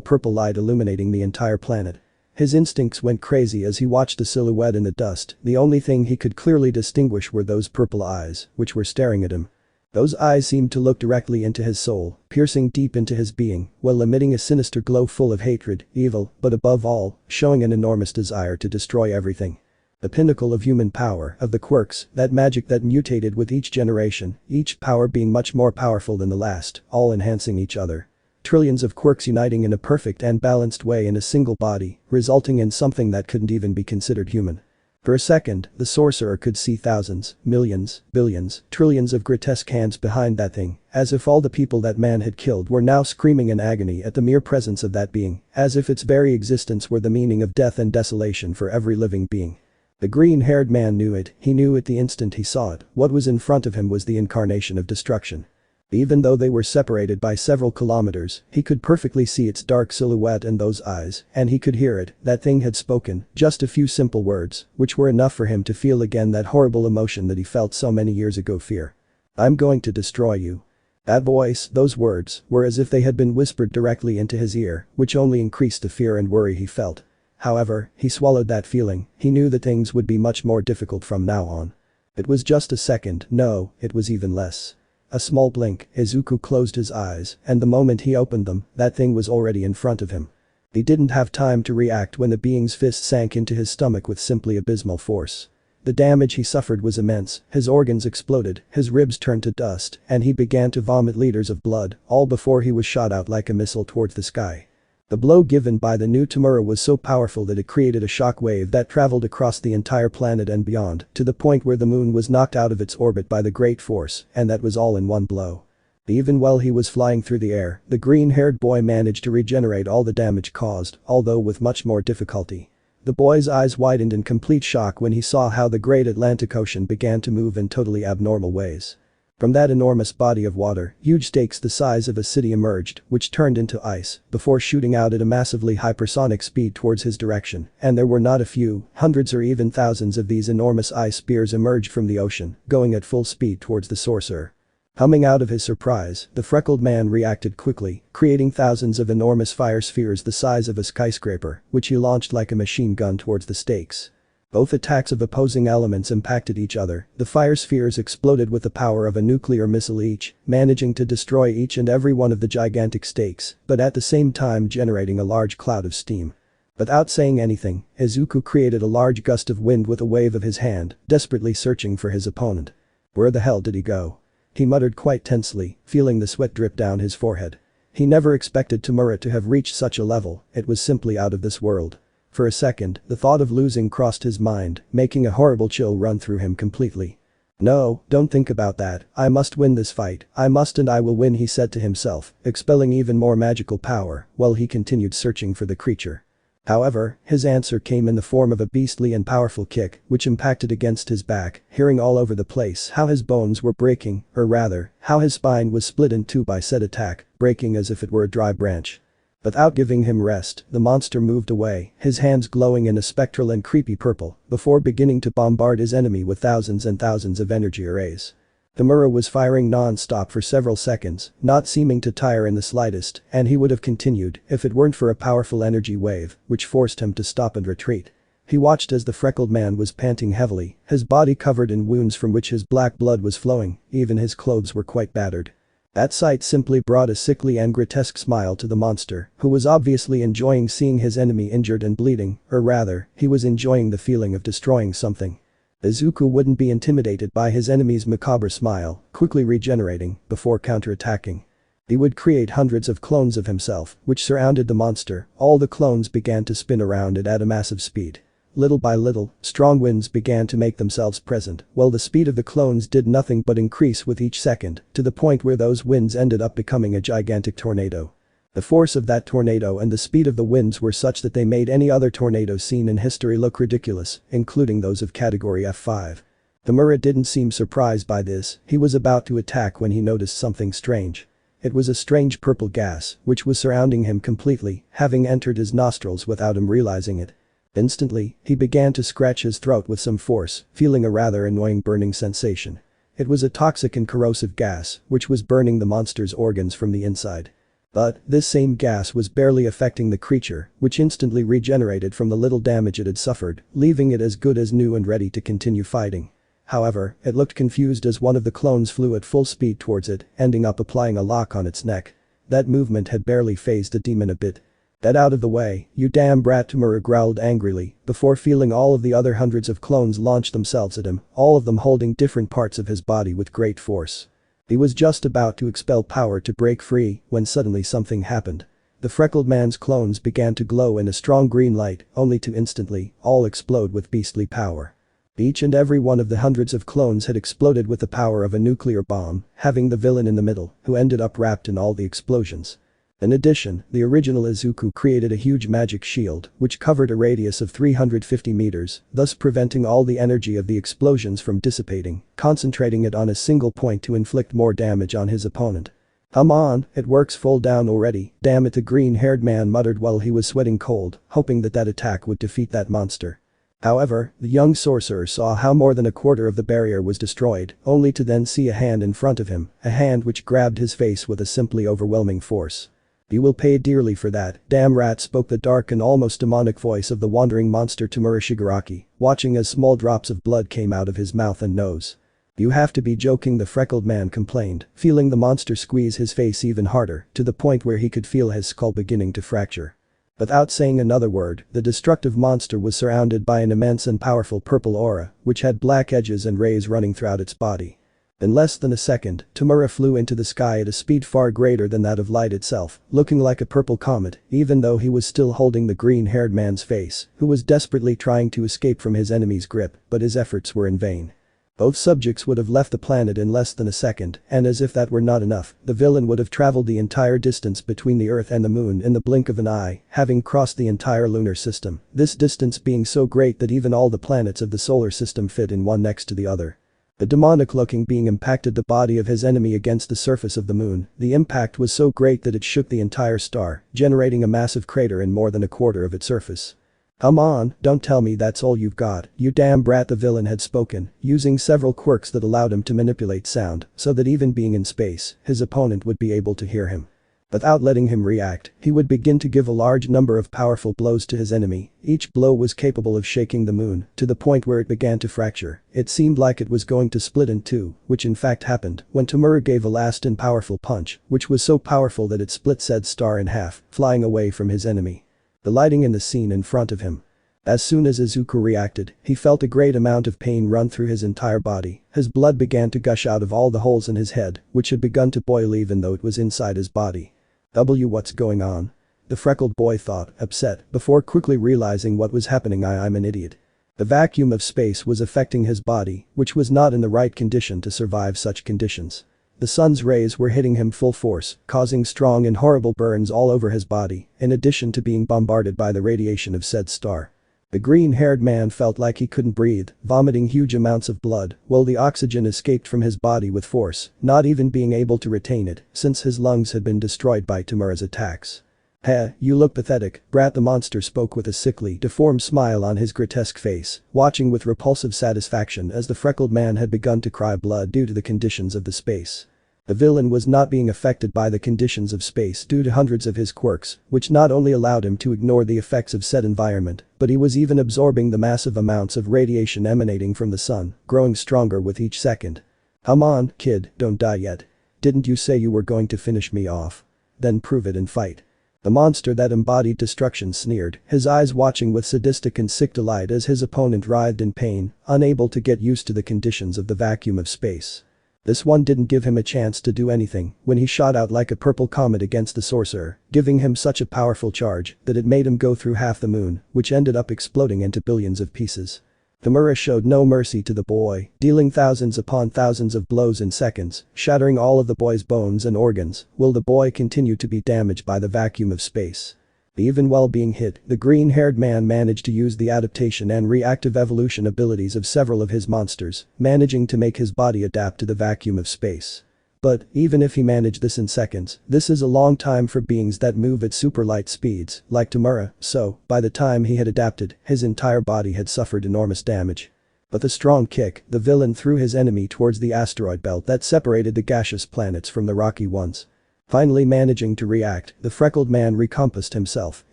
purple light illuminating the entire planet. His instincts went crazy as he watched the silhouette in the dust. The only thing he could clearly distinguish were those purple eyes, which were staring at him. Those eyes seemed to look directly into his soul, piercing deep into his being, while emitting a sinister glow full of hatred, evil, but above all, showing an enormous desire to destroy everything. The pinnacle of human power, of the quirks, that magic that mutated with each generation, each power being much more powerful than the last, all enhancing each other. Trillions of quirks uniting in a perfect and balanced way in a single body, resulting in something that couldn't even be considered human. For a second, the sorcerer could see thousands, millions, billions, trillions of grotesque hands behind that thing, as if all the people that man had killed were now screaming in agony at the mere presence of that being, as if its very existence were the meaning of death and desolation for every living being. The green-haired man knew it, he knew it the instant he saw it, what was in front of him was the incarnation of destruction. Even though they were separated by several kilometers, he could perfectly see its dark silhouette and those eyes, and he could hear it, that thing had spoken, just a few simple words, which were enough for him to feel again that horrible emotion that he felt so many years ago, fear. I'm going to destroy you. That voice, those words, were as if they had been whispered directly into his ear, which only increased the fear and worry he felt. However, he swallowed that feeling, he knew that things would be much more difficult from now on. It was just a second, no, it was even less. A small blink, Izuku closed his eyes, and the moment he opened them, that thing was already in front of him. He didn't have time to react when the being's fist sank into his stomach with simply abysmal force. The damage he suffered was immense, his organs exploded, his ribs turned to dust, and he began to vomit liters of blood, all before he was shot out like a missile towards the sky. The blow given by the new Tomura was so powerful that it created a shock wave that traveled across the entire planet and beyond, to the point where the moon was knocked out of its orbit by the great force, and that was all in one blow. Even while he was flying through the air, the green-haired boy managed to regenerate all the damage caused, although with much more difficulty. The boy's eyes widened in complete shock when he saw how the great Atlantic Ocean began to move in totally abnormal ways. From that enormous body of water, huge stakes the size of a city emerged, which turned into ice, before shooting out at a massively hypersonic speed towards his direction, and there were not a few, hundreds or even thousands of these enormous ice spears emerged from the ocean, going at full speed towards the sorcerer. Coming out of his surprise, the freckled man reacted quickly, creating thousands of enormous fire spheres the size of a skyscraper, which he launched like a machine gun towards the stakes. Both attacks of opposing elements impacted each other, the fire spheres exploded with the power of a nuclear missile each, managing to destroy each and every one of the gigantic stakes, but at the same time generating a large cloud of steam. Without saying anything, Izuku created a large gust of wind with a wave of his hand, desperately searching for his opponent. Where the hell did he go? He muttered quite tensely, feeling the sweat drip down his forehead. He never expected Tomura to have reached such a level, it was simply out of this world. For a second, the thought of losing crossed his mind, making a horrible chill run through him completely. No, don't think about that, I must win this fight, I must and I will win, he said to himself, expelling even more magical power, while he continued searching for the creature. However, his answer came in the form of a beastly and powerful kick, which impacted against his back, hearing all over the place how his bones were breaking, or rather, how his spine was split in two by said attack, breaking as if it were a dry branch. Without giving him rest, the monster moved away, his hands glowing in a spectral and creepy purple, before beginning to bombard his enemy with thousands and thousands of energy arrays. Tomura was firing non-stop for several seconds, not seeming to tire in the slightest, and he would have continued if it weren't for a powerful energy wave, which forced him to stop and retreat. He watched as the freckled man was panting heavily, his body covered in wounds from which his black blood was flowing, even his clothes were quite battered. That sight simply brought a sickly and grotesque smile to the monster, who was obviously enjoying seeing his enemy injured and bleeding, or rather, he was enjoying the feeling of destroying something. Izuku wouldn't be intimidated by his enemy's macabre smile, quickly regenerating, before counterattacking. He would create hundreds of clones of himself, which surrounded the monster, all the clones began to spin around it at a massive speed. Little by little, strong winds began to make themselves present, while the speed of the clones did nothing but increase with each second, to the point where those winds ended up becoming a gigantic tornado. The force of that tornado and the speed of the winds were such that they made any other tornado seen in history look ridiculous, including those of category F5. 𝓬𝓬𝓬𝓮 didn't seem surprised by this, he was about to attack when he noticed something strange. It was a strange purple gas, which was surrounding him completely, having entered his nostrils without him realizing it. Instantly, he began to scratch his throat with some force, feeling a rather annoying burning sensation. It was a toxic and corrosive gas, which was burning the monster's organs from the inside. But, this same gas was barely affecting the creature, which instantly regenerated from the little damage it had suffered, leaving it as good as new and ready to continue fighting. However, it looked confused as one of the clones flew at full speed towards it, ending up applying a lock on its neck. That movement had barely fazed the demon a bit. "Get out of the way, you damn brat," 𝓬𝓬𝓬𝓮 growled angrily, before feeling all of the other hundreds of clones launch themselves at him, all of them holding different parts of his body with great force. He was just about to expel power to break free when suddenly something happened. The freckled man's clones began to glow in a strong green light, only to instantly all explode with beastly power. Each and every one of the hundreds of clones had exploded with the power of a nuclear bomb, having the villain in the middle, who ended up wrapped in all the explosions. In addition, the original Izuku created a huge magic shield, which covered a radius of 350 meters, thus preventing all the energy of the explosions from dissipating, concentrating it on a single point to inflict more damage on his opponent. "Come on, it works full down already, damn it," the green-haired man muttered while he was sweating cold, hoping that attack would defeat that monster. However, the young sorcerer saw how more than a quarter of the barrier was destroyed, only to then see a hand in front of him, a hand which grabbed his face with a simply overwhelming force. "You will pay dearly for that, damn rat," spoke the dark and almost demonic voice of the wandering monster Tumura Shigaraki, watching as small drops of blood came out of his mouth and nose. "You have to be joking," the freckled man complained, feeling the monster squeeze his face even harder, to the point where he could feel his skull beginning to fracture. Without saying another word, the destructive monster was surrounded by an immense and powerful purple aura, which had black edges and rays running throughout its body. In less than a second, Tumura flew into the sky at a speed far greater than that of light itself, looking like a purple comet, even though he was still holding the green-haired man's face, who was desperately trying to escape from his enemy's grip, but his efforts were in vain. Both subjects would have left the planet in less than a second, and as if that were not enough, the villain would have traveled the entire distance between the Earth and the Moon in the blink of an eye, having crossed the entire lunar system, this distance being so great that even all the planets of the solar system fit in one next to the other. The demonic-looking being impacted the body of his enemy against the surface of the moon. The impact was so great that it shook the entire star, generating a massive crater in more than a quarter of its surface. "Come on, don't tell me that's all you've got, you damn brat," the villain had spoken, using several quirks that allowed him to manipulate sound, so that even being in space, his opponent would be able to hear him. Without letting him react, he would begin to give a large number of powerful blows to his enemy. Each blow was capable of shaking the moon, to the point where it began to fracture. It seemed like it was going to split in two, which in fact happened, when Tumura gave a last and powerful punch, which was so powerful that it split said star in half, flying away from his enemy. The lighting in the scene in front of him. As soon as Izuku reacted, he felt a great amount of pain run through his entire body. His blood began to gush out of all the holes in his head, which had begun to boil even though it was inside his body. What's going on? The freckled boy thought, upset, before quickly realizing what was happening. I'm an idiot. The vacuum of space was affecting his body, which was not in the right condition to survive such conditions. The sun's rays were hitting him full force, causing strong and horrible burns all over his body, in addition to being bombarded by the radiation of said star. The green-haired man felt like he couldn't breathe, vomiting huge amounts of blood, while the oxygen escaped from his body with force, not even being able to retain it, since his lungs had been destroyed by Tumura's attacks. "Heh, you look pathetic, brat," the monster spoke with a sickly, deformed smile on his grotesque face, watching with repulsive satisfaction as the freckled man had begun to cry blood due to the conditions of the space. The villain was not being affected by the conditions of space due to hundreds of his quirks, which not only allowed him to ignore the effects of said environment, but he was even absorbing the massive amounts of radiation emanating from the sun, growing stronger with each second. "Come on, kid, don't die yet. Didn't you say you were going to finish me off? Then prove it and fight." The monster that embodied destruction sneered, his eyes watching with sadistic and sick delight as his opponent writhed in pain, unable to get used to the conditions of the vacuum of space. This one didn't give him a chance to do anything when he shot out like a purple comet against the sorcerer, giving him such a powerful charge that it made him go through half the moon, which ended up exploding into billions of pieces. 𝓬𝓮𝓬𝓮 showed no mercy to the boy, dealing thousands upon thousands of blows in seconds, shattering all of the boy's bones and organs, while the boy continued to be damaged by the vacuum of space. Even while being hit, the green-haired man managed to use the adaptation and reactive evolution abilities of several of his monsters, managing to make his body adapt to the vacuum of space. But, even if he managed this in seconds, this is a long time for beings that move at super light speeds, like 𝓬𝓮𝓬𝓮, so, by the time he had adapted, his entire body had suffered enormous damage. With a strong kick, the villain threw his enemy towards the asteroid belt that separated the gaseous planets from the rocky ones. Finally managing to react, the freckled man recompassed himself,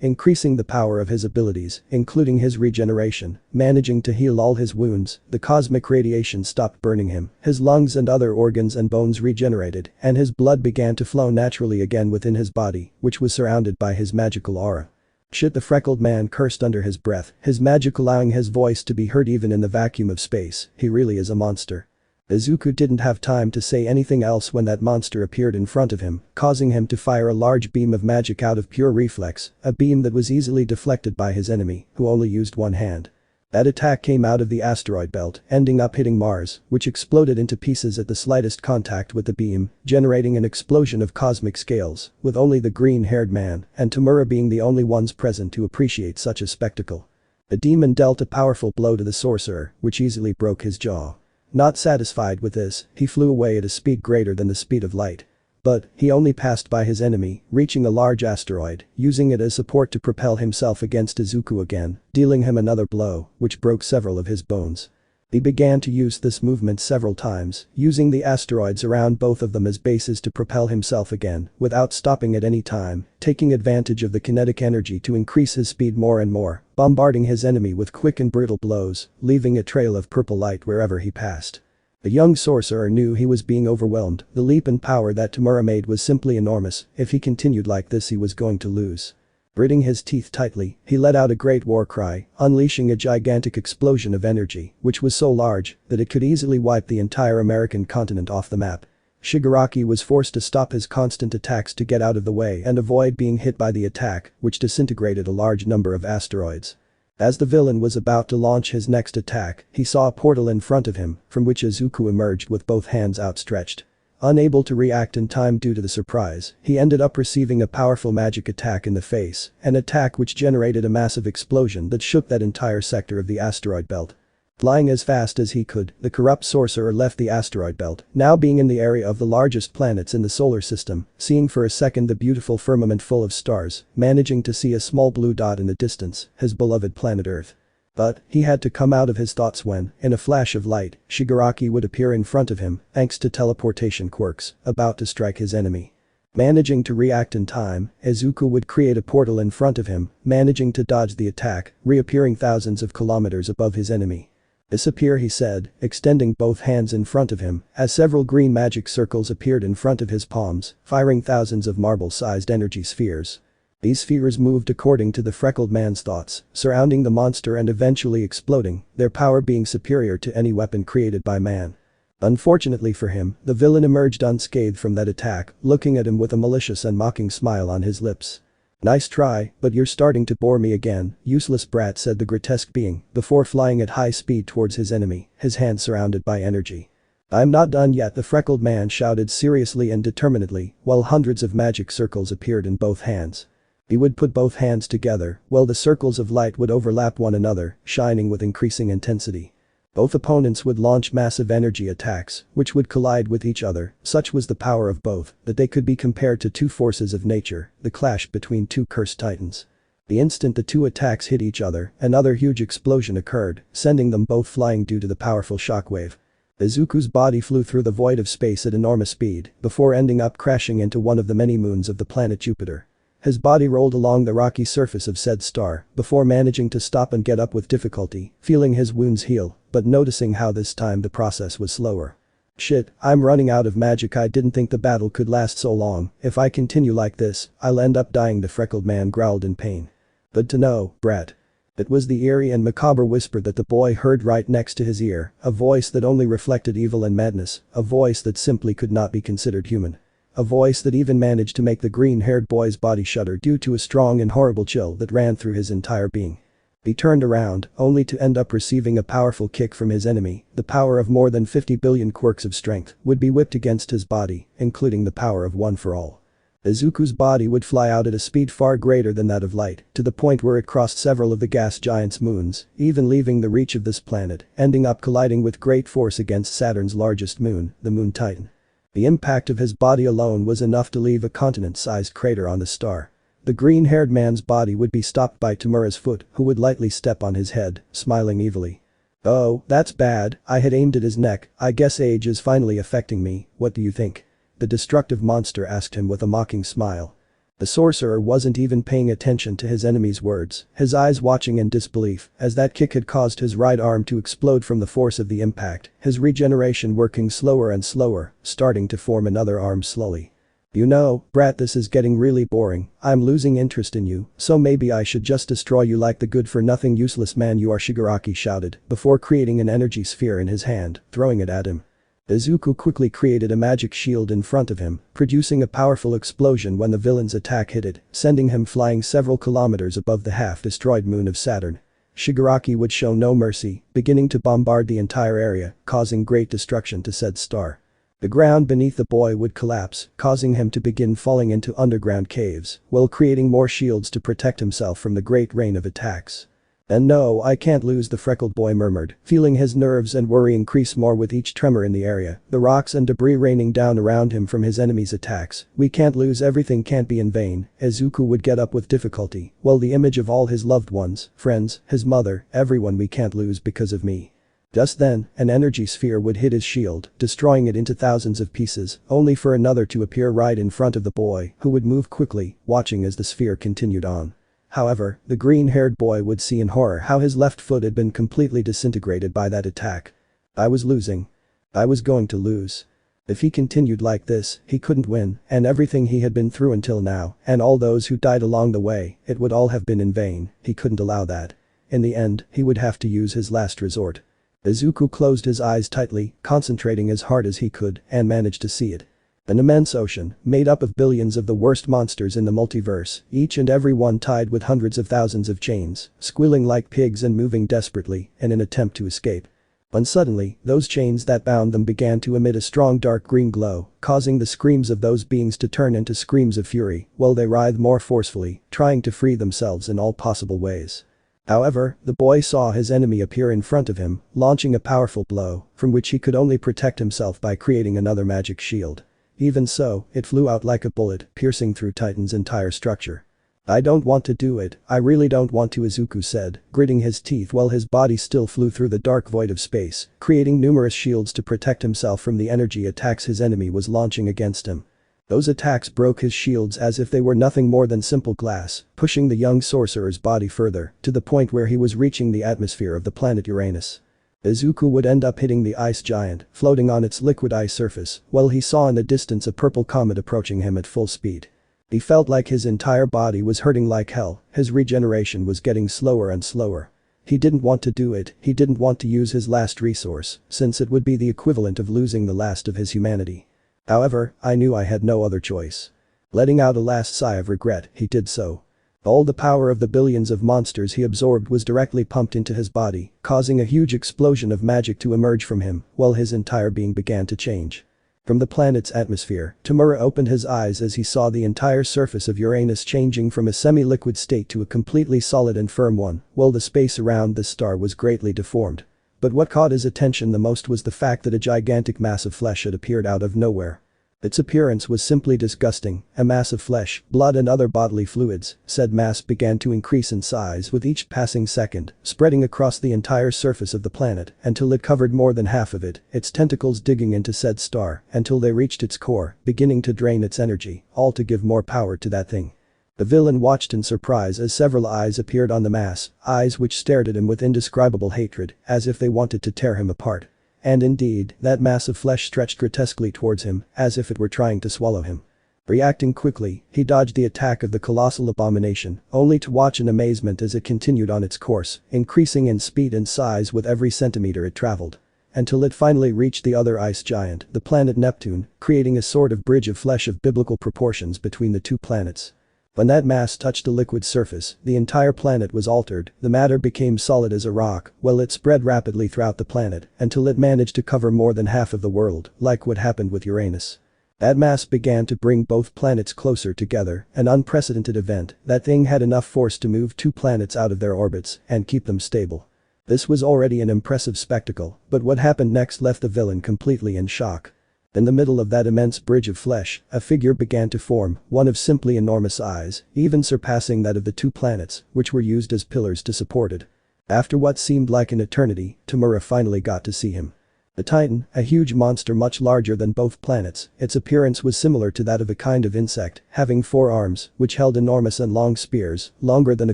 increasing the power of his abilities, including his regeneration, managing to heal all his wounds, the cosmic radiation stopped burning him, his lungs and other organs and bones regenerated, and his blood began to flow naturally again within his body, which was surrounded by his magical aura. Shit, the freckled man cursed under his breath, his magic allowing his voice to be heard even in the vacuum of space. He really is a monster. Izuku didn't have time to say anything else when that monster appeared in front of him, causing him to fire a large beam of magic out of pure reflex, a beam that was easily deflected by his enemy, who only used one hand. That attack came out of the asteroid belt, ending up hitting Mars, which exploded into pieces at the slightest contact with the beam, generating an explosion of cosmic scales, with only the green-haired man and 𝓬𝓮𝓬𝓮 being the only ones present to appreciate such a spectacle. The demon dealt a powerful blow to the sorcerer, which easily broke his jaw. Not satisfied with this, he flew away at a speed greater than the speed of light. But, he only passed by his enemy, reaching a large asteroid, using it as support to propel himself against Izuku again, dealing him another blow, which broke several of his bones. He began to use this movement several times, using the asteroids around both of them as bases to propel himself again, without stopping at any time, taking advantage of the kinetic energy to increase his speed more and more, bombarding his enemy with quick and brutal blows, leaving a trail of purple light wherever he passed. The young sorcerer knew he was being overwhelmed, the leap in power that 𝓬𝓮𝓬𝓮 made was simply enormous, if he continued like this he was going to lose. Gritting his teeth tightly, he let out a great war cry, unleashing a gigantic explosion of energy, which was so large that it could easily wipe the entire American continent off the map. Shigaraki was forced to stop his constant attacks to get out of the way and avoid being hit by the attack, which disintegrated a large number of asteroids. As the villain was about to launch his next attack, he saw a portal in front of him, from which Izuku emerged with both hands outstretched. Unable to react in time due to the surprise, he ended up receiving a powerful magic attack in the face, an attack which generated a massive explosion that shook that entire sector of the asteroid belt. Flying as fast as he could, the corrupt sorcerer left the asteroid belt, now being in the area of the largest planets in the solar system, seeing for a second the beautiful firmament full of stars, managing to see a small blue dot in the distance, his beloved planet Earth. But, he had to come out of his thoughts when, in a flash of light, Shigaraki would appear in front of him, thanks to teleportation quirks, about to strike his enemy. Managing to react in time, Izuku would create a portal in front of him, managing to dodge the attack, reappearing thousands of kilometers above his enemy. "Disappear," he said, extending both hands in front of him, as several green magic circles appeared in front of his palms, firing thousands of marble-sized energy spheres. These spheres moved according to the freckled man's thoughts, surrounding the monster and eventually exploding, their power being superior to any weapon created by man. Unfortunately for him, the villain emerged unscathed from that attack, looking at him with a malicious and mocking smile on his lips. "Nice try, but you're starting to bore me again, useless brat," said the grotesque being, before flying at high speed towards his enemy, his hands surrounded by energy. "I'm not done yet," the freckled man shouted seriously and determinedly, while hundreds of magic circles appeared in both hands. He would put both hands together, while the circles of light would overlap one another, shining with increasing intensity. Both opponents would launch massive energy attacks, which would collide with each other. Such was the power of both, that they could be compared to two forces of nature, the clash between two cursed titans. The instant the two attacks hit each other, another huge explosion occurred, sending them both flying due to the powerful shockwave. Izuku's body flew through the void of space at enormous speed, before ending up crashing into one of the many moons of the planet Jupiter. His body rolled along the rocky surface of said star, before managing to stop and get up with difficulty, feeling his wounds heal, but noticing how this time the process was slower. "Shit, I'm running out of magic. I didn't think the battle could last so long. If I continue like this, I'll end up dying," the freckled man growled in pain. "Good to know, brat." It was the eerie and macabre whisper that the boy heard right next to his ear, a voice that only reflected evil and madness, a voice that simply could not be considered human. A voice that even managed to make the green-haired boy's body shudder due to a strong and horrible chill that ran through his entire being. He turned around, only to end up receiving a powerful kick from his enemy. The power of more than 50 billion quirks of strength would be whipped against his body, including the power of one for all. Izuku's body would fly out at a speed far greater than that of light, to the point where it crossed several of the gas giant's moons, even leaving the reach of this planet, ending up colliding with great force against Saturn's largest moon, the moon Titan. The impact of his body alone was enough to leave a continent-sized crater on the star. The green-haired man's body would be stopped by 𝓬𝓮𝓻𝓮 foot, who would lightly step on his head, smiling evilly. "Oh, that's bad, I had aimed at his neck, I guess age is finally affecting me, what do you think?" The destructive monster asked him with a mocking smile. The sorcerer wasn't even paying attention to his enemy's words, his eyes watching in disbelief, as that kick had caused his right arm to explode from the force of the impact, his regeneration working slower and slower, starting to form another arm slowly. "You know, brat, this is getting really boring, I'm losing interest in you, so maybe I should just destroy you like the good-for-nothing useless man you are," Shigaraki shouted, before creating an energy sphere in his hand, throwing it at him. Izuku quickly created a magic shield in front of him, producing a powerful explosion when the villain's attack hit it, sending him flying several kilometers above the half-destroyed moon of Saturn. Shigaraki would show no mercy, beginning to bombard the entire area, causing great destruction to said star. The ground beneath the boy would collapse, causing him to begin falling into underground caves, while creating more shields to protect himself from the great rain of attacks. "And no, I can't lose," the freckled boy murmured, feeling his nerves and worry increase more with each tremor in the area, the rocks and debris raining down around him from his enemy's attacks. "We can't lose, everything can't be in vain." Izuku would get up with difficulty, while the image of all his loved ones, friends, his mother, everyone, "We can't lose because of me." Just then, an energy sphere would hit his shield, destroying it into thousands of pieces, only for another to appear right in front of the boy, who would move quickly, watching as the sphere continued on. However, the green-haired boy would see in horror how his left foot had been completely disintegrated by that attack. "I was losing. I was going to lose. If he continued like this, he couldn't win, and everything he had been through until now, and all those who died along the way, it would all have been in vain, he couldn't allow that. In the end, he would have to use his last resort." Izuku closed his eyes tightly, concentrating as hard as he could, and managed to see it. An immense ocean, made up of billions of the worst monsters in the multiverse, each and every one tied with hundreds of thousands of chains, squealing like pigs and moving desperately in an attempt to escape. When suddenly, those chains that bound them began to emit a strong dark green glow, causing the screams of those beings to turn into screams of fury, while they writhed more forcefully, trying to free themselves in all possible ways. However, the boy saw his enemy appear in front of him, launching a powerful blow, from which he could only protect himself by creating another magic shield. Even so, it flew out like a bullet, piercing through Titan's entire structure. "I don't want to do it, I really don't want to," Izuku said, gritting his teeth while his body still flew through the dark void of space, creating numerous shields to protect himself from the energy attacks his enemy was launching against him. Those attacks broke his shields as if they were nothing more than simple glass, pushing the young sorcerer's body further, to the point where he was reaching the atmosphere of the planet Uranus. Izuku would end up hitting the ice giant, floating on its liquid ice surface, while he saw in the distance a purple comet approaching him at full speed. He felt like his entire body was hurting like hell, his regeneration was getting slower and slower. He didn't want to do it, he didn't want to use his last resource, since it would be the equivalent of losing the last of his humanity. However, I knew I had no other choice. Letting out a last sigh of regret, he did so. All the power of the billions of monsters he absorbed was directly pumped into his body, causing a huge explosion of magic to emerge from him, while his entire being began to change. From the planet's atmosphere, 𝓬𝓮𝓻 opened his eyes as he saw the entire surface of Uranus changing from a semi-liquid state to a completely solid and firm one, while the space around the star was greatly deformed. But what caught his attention the most was the fact that a gigantic mass of flesh had appeared out of nowhere. Its appearance was simply disgusting, a mass of flesh, blood and other bodily fluids. Said mass began to increase in size with each passing second, spreading across the entire surface of the planet until it covered more than half of it, its tentacles digging into said star until they reached its core, beginning to drain its energy, all to give more power to that thing. The villain watched in surprise as several eyes appeared on the mass, eyes which stared at him with indescribable hatred, as if they wanted to tear him apart. And indeed, that mass of flesh stretched grotesquely towards him, as if it were trying to swallow him. Reacting quickly, he dodged the attack of the colossal abomination, only to watch in amazement as it continued on its course, increasing in speed and size with every centimeter it traveled. Until it finally reached the other ice giant, the planet Neptune, creating a sort of bridge of flesh of biblical proportions between the two planets. When that mass touched a liquid surface, the entire planet was altered, the matter became solid as a rock, while it spread rapidly throughout the planet until it managed to cover more than half of the world, like what happened with Uranus. That mass began to bring both planets closer together, an unprecedented event. That thing had enough force to move two planets out of their orbits and keep them stable. This was already an impressive spectacle, but what happened next left the villain completely in shock. In the middle of that immense bridge of flesh, a figure began to form, one of simply enormous size, even surpassing that of the two planets, which were used as pillars to support it. After what seemed like an eternity, 𝓬𝓫 finally got to see him. The Titan, a huge monster much larger than both planets, its appearance was similar to that of a kind of insect, having 4 arms, which held enormous and long spears, longer than a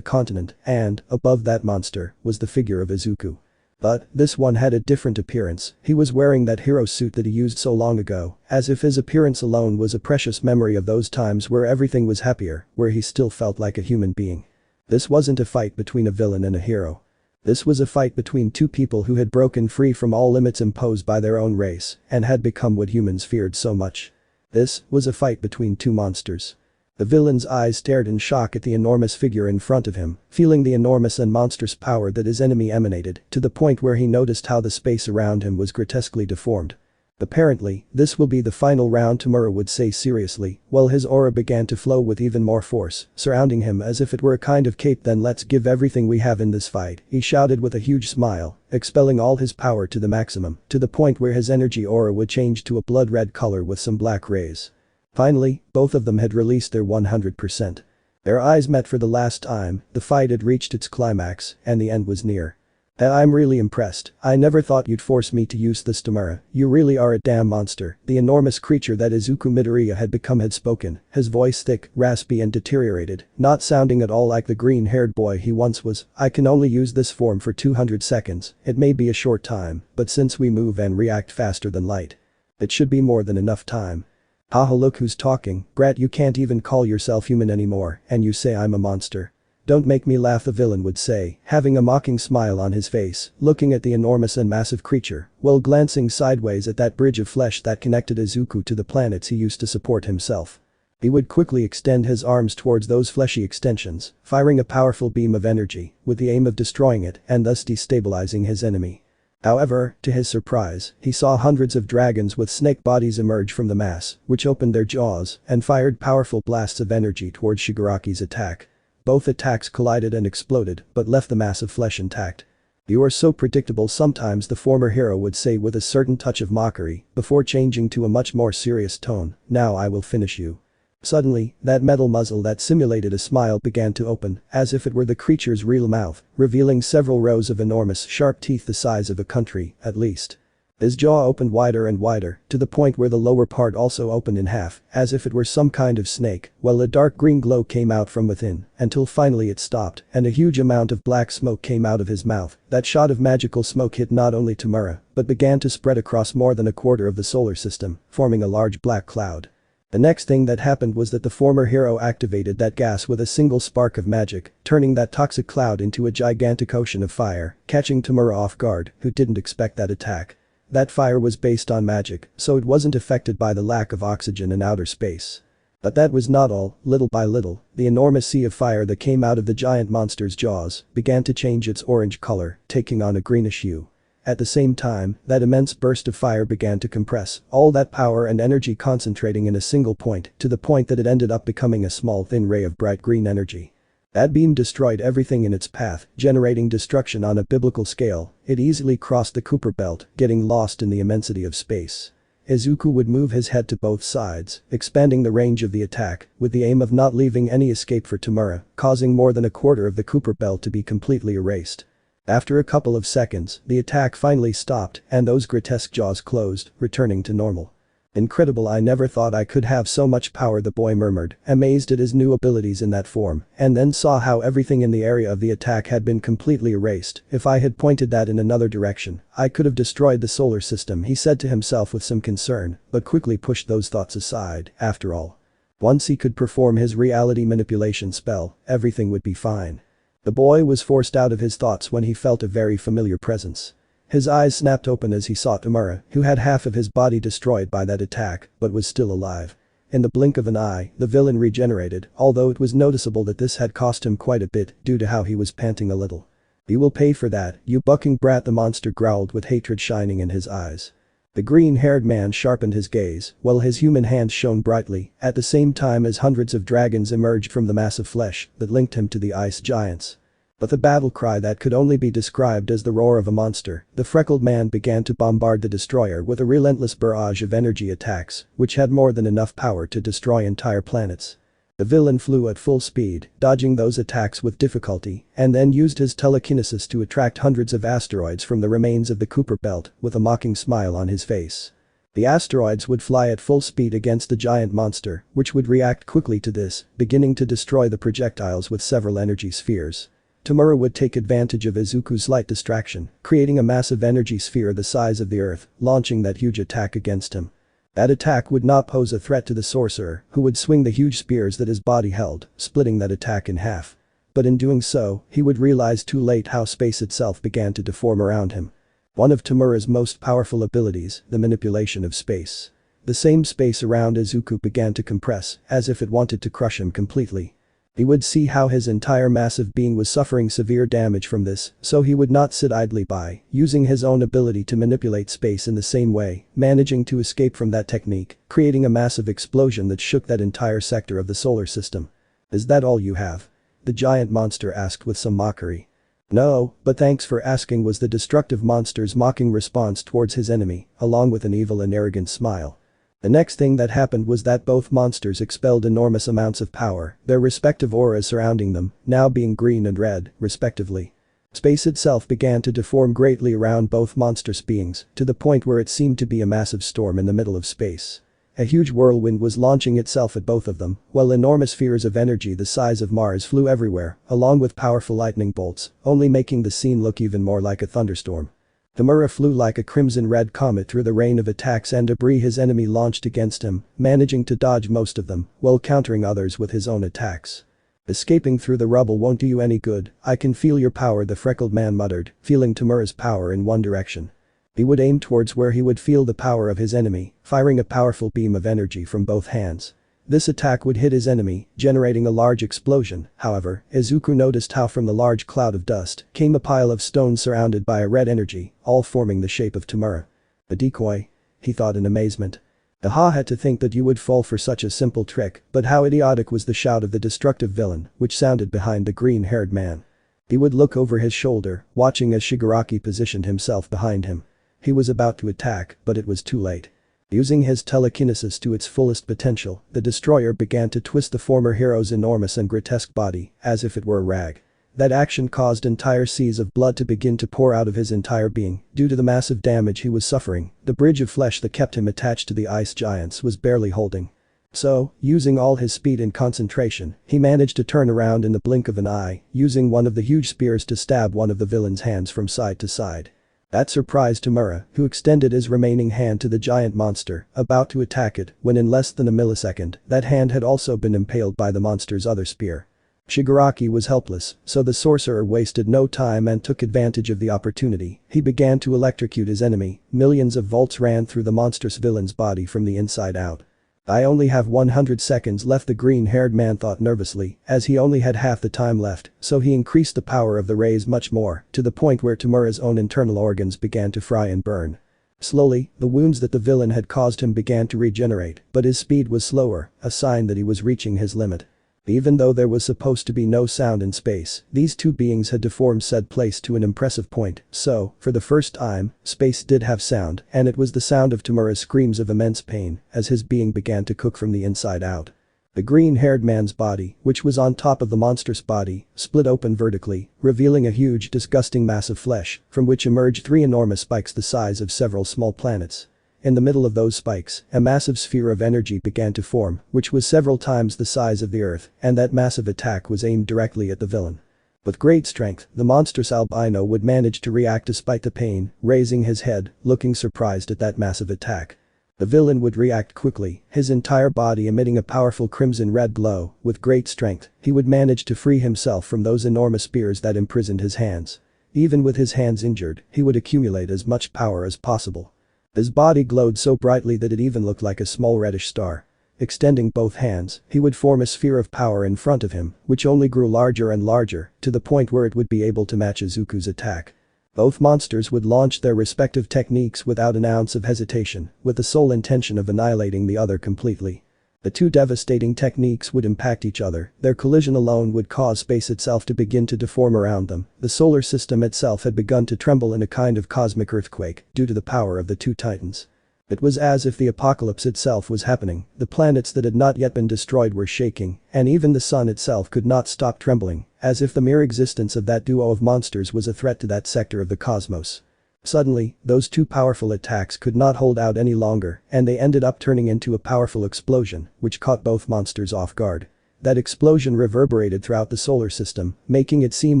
continent, and, above that monster, was the figure of Izuku. But, this one had a different appearance. He was wearing that hero suit that he used so long ago, as if his appearance alone was a precious memory of those times where everything was happier, where he still felt like a human being. This wasn't a fight between a villain and a hero. This was a fight between two people who had broken free from all limits imposed by their own race and had become what humans feared so much. This was a fight between two monsters. The villain's eyes stared in shock at the enormous figure in front of him, feeling the enormous and monstrous power that his enemy emanated, to the point where he noticed how the space around him was grotesquely deformed. Apparently, this will be the final round, 𝓬𝓫 would say seriously, while his aura began to flow with even more force, surrounding him as if it were a kind of cape. Then let's give everything we have in this fight, he shouted with a huge smile, expelling all his power to the maximum, to the point where his energy aura would change to a blood red color with some black rays. Finally, both of them had released their 100%. Their eyes met for the last time, the fight had reached its climax, and the end was near. I'm really impressed. I never thought you'd force me to use this 𝓬𝓫. You really are a damn monster. The enormous creature that Izuku Midoriya had become had spoken, his voice thick, raspy and deteriorated, not sounding at all like the green-haired boy he once was. I can only use this form for 200 seconds. It may be a short time, but since we move and react faster than light, it should be more than enough time. Haha, look who's talking, brat, you can't even call yourself human anymore, and you say I'm a monster. Don't make me laugh, the villain would say, having a mocking smile on his face, looking at the enormous and massive creature, while glancing sideways at that bridge of flesh that connected Izuku to the planets he used to support himself. He would quickly extend his arms towards those fleshy extensions, firing a powerful beam of energy, with the aim of destroying it and thus destabilizing his enemy. However, to his surprise, he saw hundreds of dragons with snake bodies emerge from the mass, which opened their jaws and fired powerful blasts of energy towards Shigaraki's attack. Both attacks collided and exploded, but left the mass of flesh intact. You are so predictable sometimes, the former hero would say with a certain touch of mockery, before changing to a much more serious tone, now I will finish you. Suddenly, that metal muzzle that simulated a smile began to open, as if it were the creature's real mouth, revealing several rows of enormous sharp teeth the size of a country, at least. His jaw opened wider and wider, to the point where the lower part also opened in half, as if it were some kind of snake, while a dark green glow came out from within, until finally it stopped, and a huge amount of black smoke came out of his mouth. That shot of magical smoke hit not only 𝓬𝓫, but began to spread across more than a quarter of the solar system, forming a large black cloud. The next thing that happened was that the former hero activated that gas with a single spark of magic, turning that toxic cloud into a gigantic ocean of fire, catching 𝓬𝓫 off guard, who didn't expect that attack. That fire was based on magic, so it wasn't affected by the lack of oxygen in outer space. But that was not all. Little by little, the enormous sea of fire that came out of the giant monster's jaws began to change its orange color, taking on a greenish hue. At the same time, that immense burst of fire began to compress, all that power and energy concentrating in a single point, to the point that it ended up becoming a small thin ray of bright green energy. That beam destroyed everything in its path, generating destruction on a biblical scale. It easily crossed the Kuiper belt, getting lost in the immensity of space. Izuku would move his head to both sides, expanding the range of the attack, with the aim of not leaving any escape for 𝓬𝓫, causing more than a quarter of the Kuiper belt to be completely erased. After a couple of seconds, the attack finally stopped and those grotesque jaws closed, returning to normal. Incredible, I never thought I could have so much power, the boy murmured, amazed at his new abilities in that form, and then saw how everything in the area of the attack had been completely erased. If I had pointed that in another direction, I could have destroyed the solar system, he said to himself with some concern, but quickly pushed those thoughts aside. After all, once he could perform his reality manipulation spell, everything would be fine. The boy was forced out of his thoughts when he felt a very familiar presence. His eyes snapped open as he saw 𝓬𝓫, who had half of his body destroyed by that attack, but was still alive. In the blink of an eye, the villain regenerated, although it was noticeable that this had cost him quite a bit due to how he was panting a little. "You will pay for that, you bucking brat," the monster growled with hatred shining in his eyes. The green-haired man sharpened his gaze, while his human hands shone brightly, at the same time as hundreds of dragons emerged from the mass of flesh that linked him to the ice giants. With a battle cry that could only be described as the roar of a monster, the freckled man began to bombard the destroyer with a relentless barrage of energy attacks, which had more than enough power to destroy entire planets. The villain flew at full speed, dodging those attacks with difficulty, and then used his telekinesis to attract hundreds of asteroids from the remains of the Kuiper belt with a mocking smile on his face. The asteroids would fly at full speed against the giant monster, which would react quickly to this, beginning to destroy the projectiles with several energy spheres. 𝓬𝓮𝓸𝓻𝓮 would take advantage of Izuku's slight distraction, creating a massive energy sphere the size of the Earth, launching that huge attack against him. That attack would not pose a threat to the sorcerer, who would swing the huge spears that his body held, splitting that attack in half. But in doing so, he would realize too late how space itself began to deform around him. One of 𝓬𝓮𝓸𝓻's most powerful abilities, the manipulation of space. The same space around Izuku began to compress, as if it wanted to crush him completely. He would see how his entire massive being was suffering severe damage from this, so he would not sit idly by, using his own ability to manipulate space in the same way, managing to escape from that technique, creating a massive explosion that shook that entire sector of the solar system. "Is that all you have?" the giant monster asked with some mockery. "No, but thanks for asking," was the destructive monster's mocking response towards his enemy, along with an evil and arrogant smile. The next thing that happened was that both monsters expelled enormous amounts of power, their respective auras surrounding them, now being green and red, respectively. Space itself began to deform greatly around both monstrous beings, to the point where it seemed to be a massive storm in the middle of space. A huge whirlwind was launching itself at both of them, while enormous spheres of energy the size of Mars flew everywhere, along with powerful lightning bolts, only making the scene look even more like a thunderstorm. 𝓬𝓮𝓸𝓻 flew like a crimson-red comet through the rain of attacks and debris his enemy launched against him, managing to dodge most of them, while countering others with his own attacks. "Escaping through the rubble won't do you any good, I can feel your power," the freckled man muttered, feeling 𝓬𝓮𝓸𝓻's power in one direction. He would aim towards where he would feel the power of his enemy, firing a powerful beam of energy from both hands. This attack would hit his enemy, generating a large explosion. However, Izuku noticed how from the large cloud of dust came a pile of stones surrounded by a red energy, all forming the shape of 𝓬𝓮𝓸𝓻. "A decoy?" he thought in amazement. "Aha, had to think that you would fall for such a simple trick," but how idiotic was the shout of the destructive villain, which sounded behind the green-haired man. He would look over his shoulder, watching as Shigaraki positioned himself behind him. He was about to attack, but it was too late. Using his telekinesis to its fullest potential, the destroyer began to twist the former hero's enormous and grotesque body, as if it were a rag. That action caused entire seas of blood to begin to pour out of his entire being, due to the massive damage he was suffering. The bridge of flesh that kept him attached to the ice giants was barely holding. So, using all his speed and concentration, he managed to turn around in the blink of an eye, using one of the huge spears to stab one of the villain's hands from side to side. That surprised 𝓬𝓮𝓸𝓻, who extended his remaining hand to the giant monster, about to attack it, when in less than a millisecond, that hand had also been impaled by the monster's other spear. Shigaraki was helpless, so the sorcerer wasted no time and took advantage of the opportunity. He began to electrocute his enemy. Millions of volts ran through the monstrous villain's body from the inside out. "I only have 100 seconds left," the green-haired man thought nervously, as he only had half the time left, so he increased the power of the rays much more, to the point where 𝓬𝓮𝓸𝓻's own internal organs began to fry and burn. Slowly, the wounds that the villain had caused him began to regenerate, but his speed was slower, a sign that he was reaching his limit. Even though there was supposed to be no sound in space, these two beings had deformed said place to an impressive point, so, for the first time, space did have sound, and it was the sound of 𝓬𝓮𝓸𝓻's screams of immense pain, as his being began to cook from the inside out. The green-haired man's body, which was on top of the monstrous body, split open vertically, revealing a huge, disgusting mass of flesh, from which emerged 3 enormous spikes the size of several small planets. In the middle of those spikes, a massive sphere of energy began to form, which was several times the size of the Earth, and that massive attack was aimed directly at the villain. With great strength, the monstrous albino would manage to react despite the pain, raising his head, looking surprised at that massive attack. The villain would react quickly, his entire body emitting a powerful crimson-red glow. With great strength, he would manage to free himself from those enormous spears that imprisoned his hands. Even with his hands injured, he would accumulate as much power as possible. His body glowed so brightly that it even looked like a small reddish star. Extending both hands, he would form a sphere of power in front of him, which only grew larger and larger, to the point where it would be able to match 𝓬𝓾's attack. Both monsters would launch their respective techniques without an ounce of hesitation, with the sole intention of annihilating the other completely. The two devastating techniques would impact each other, their collision alone would cause space itself to begin to deform around them, the solar system itself had begun to tremble in a kind of cosmic earthquake due to the power of the two titans. It was as if the apocalypse itself was happening, the planets that had not yet been destroyed were shaking, and even the sun itself could not stop trembling, as if the mere existence of that duo of monsters was a threat to that sector of the cosmos. Suddenly, those two powerful attacks could not hold out any longer, and they ended up turning into a powerful explosion, which caught both monsters off guard. That explosion reverberated throughout the solar system, making it seem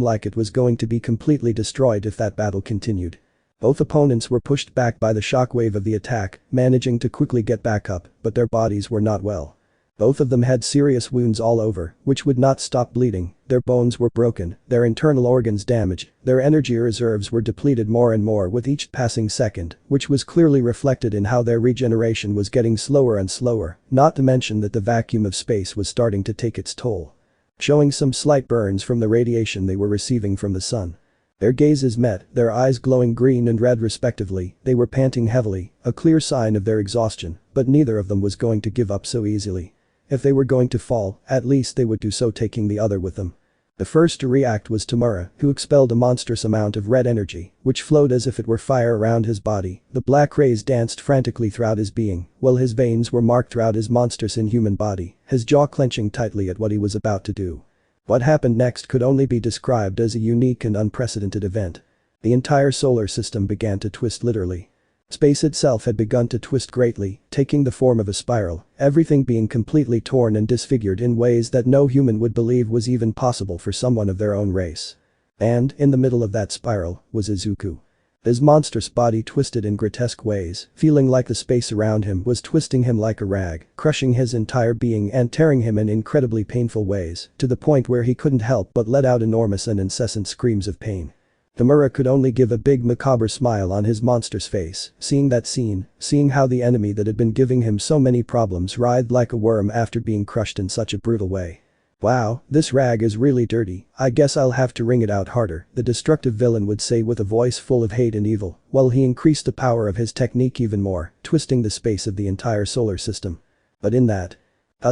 like it was going to be completely destroyed if that battle continued. Both opponents were pushed back by the shockwave of the attack, managing to quickly get back up, but their bodies were not well. Both of them had serious wounds all over, which would not stop bleeding, their bones were broken, their internal organs damaged, their energy reserves were depleted more and more with each passing second, which was clearly reflected in how their regeneration was getting slower and slower, not to mention that the vacuum of space was starting to take its toll. Showing some slight burns from the radiation they were receiving from the sun. Their gazes met, their eyes glowing green and red respectively, they were panting heavily, a clear sign of their exhaustion, but neither of them was going to give up so easily. If they were going to fall, at least they would do so taking the other with them. The first to react was 𝓬𝓮𝓻𝓮, who expelled a monstrous amount of red energy, which flowed as if it were fire around his body, the black rays danced frantically throughout his being, while his veins were marked throughout his monstrous inhuman body, his jaw clenching tightly at what he was about to do. What happened next could only be described as a unique and unprecedented event. The entire solar system began to twist literally. Space itself had begun to twist greatly, taking the form of a spiral, everything being completely torn and disfigured in ways that no human would believe was even possible for someone of their own race. And, in the middle of that spiral, was 𝓬𝓾. His monstrous body twisted in grotesque ways, feeling like the space around him was twisting him like a rag, crushing his entire being and tearing him in incredibly painful ways, to the point where he couldn't help but let out enormous and incessant screams of pain. 𝓬𝓮𝓻 could only give a big macabre smile on his monster's face, seeing that scene, seeing how the enemy that had been giving him so many problems writhed like a worm after being crushed in such a brutal way. "Wow, this rag is really dirty, I guess I'll have to wring it out harder," the destructive villain would say with a voice full of hate and evil, while he increased the power of his technique even more, twisting the space of the entire solar system. But in that,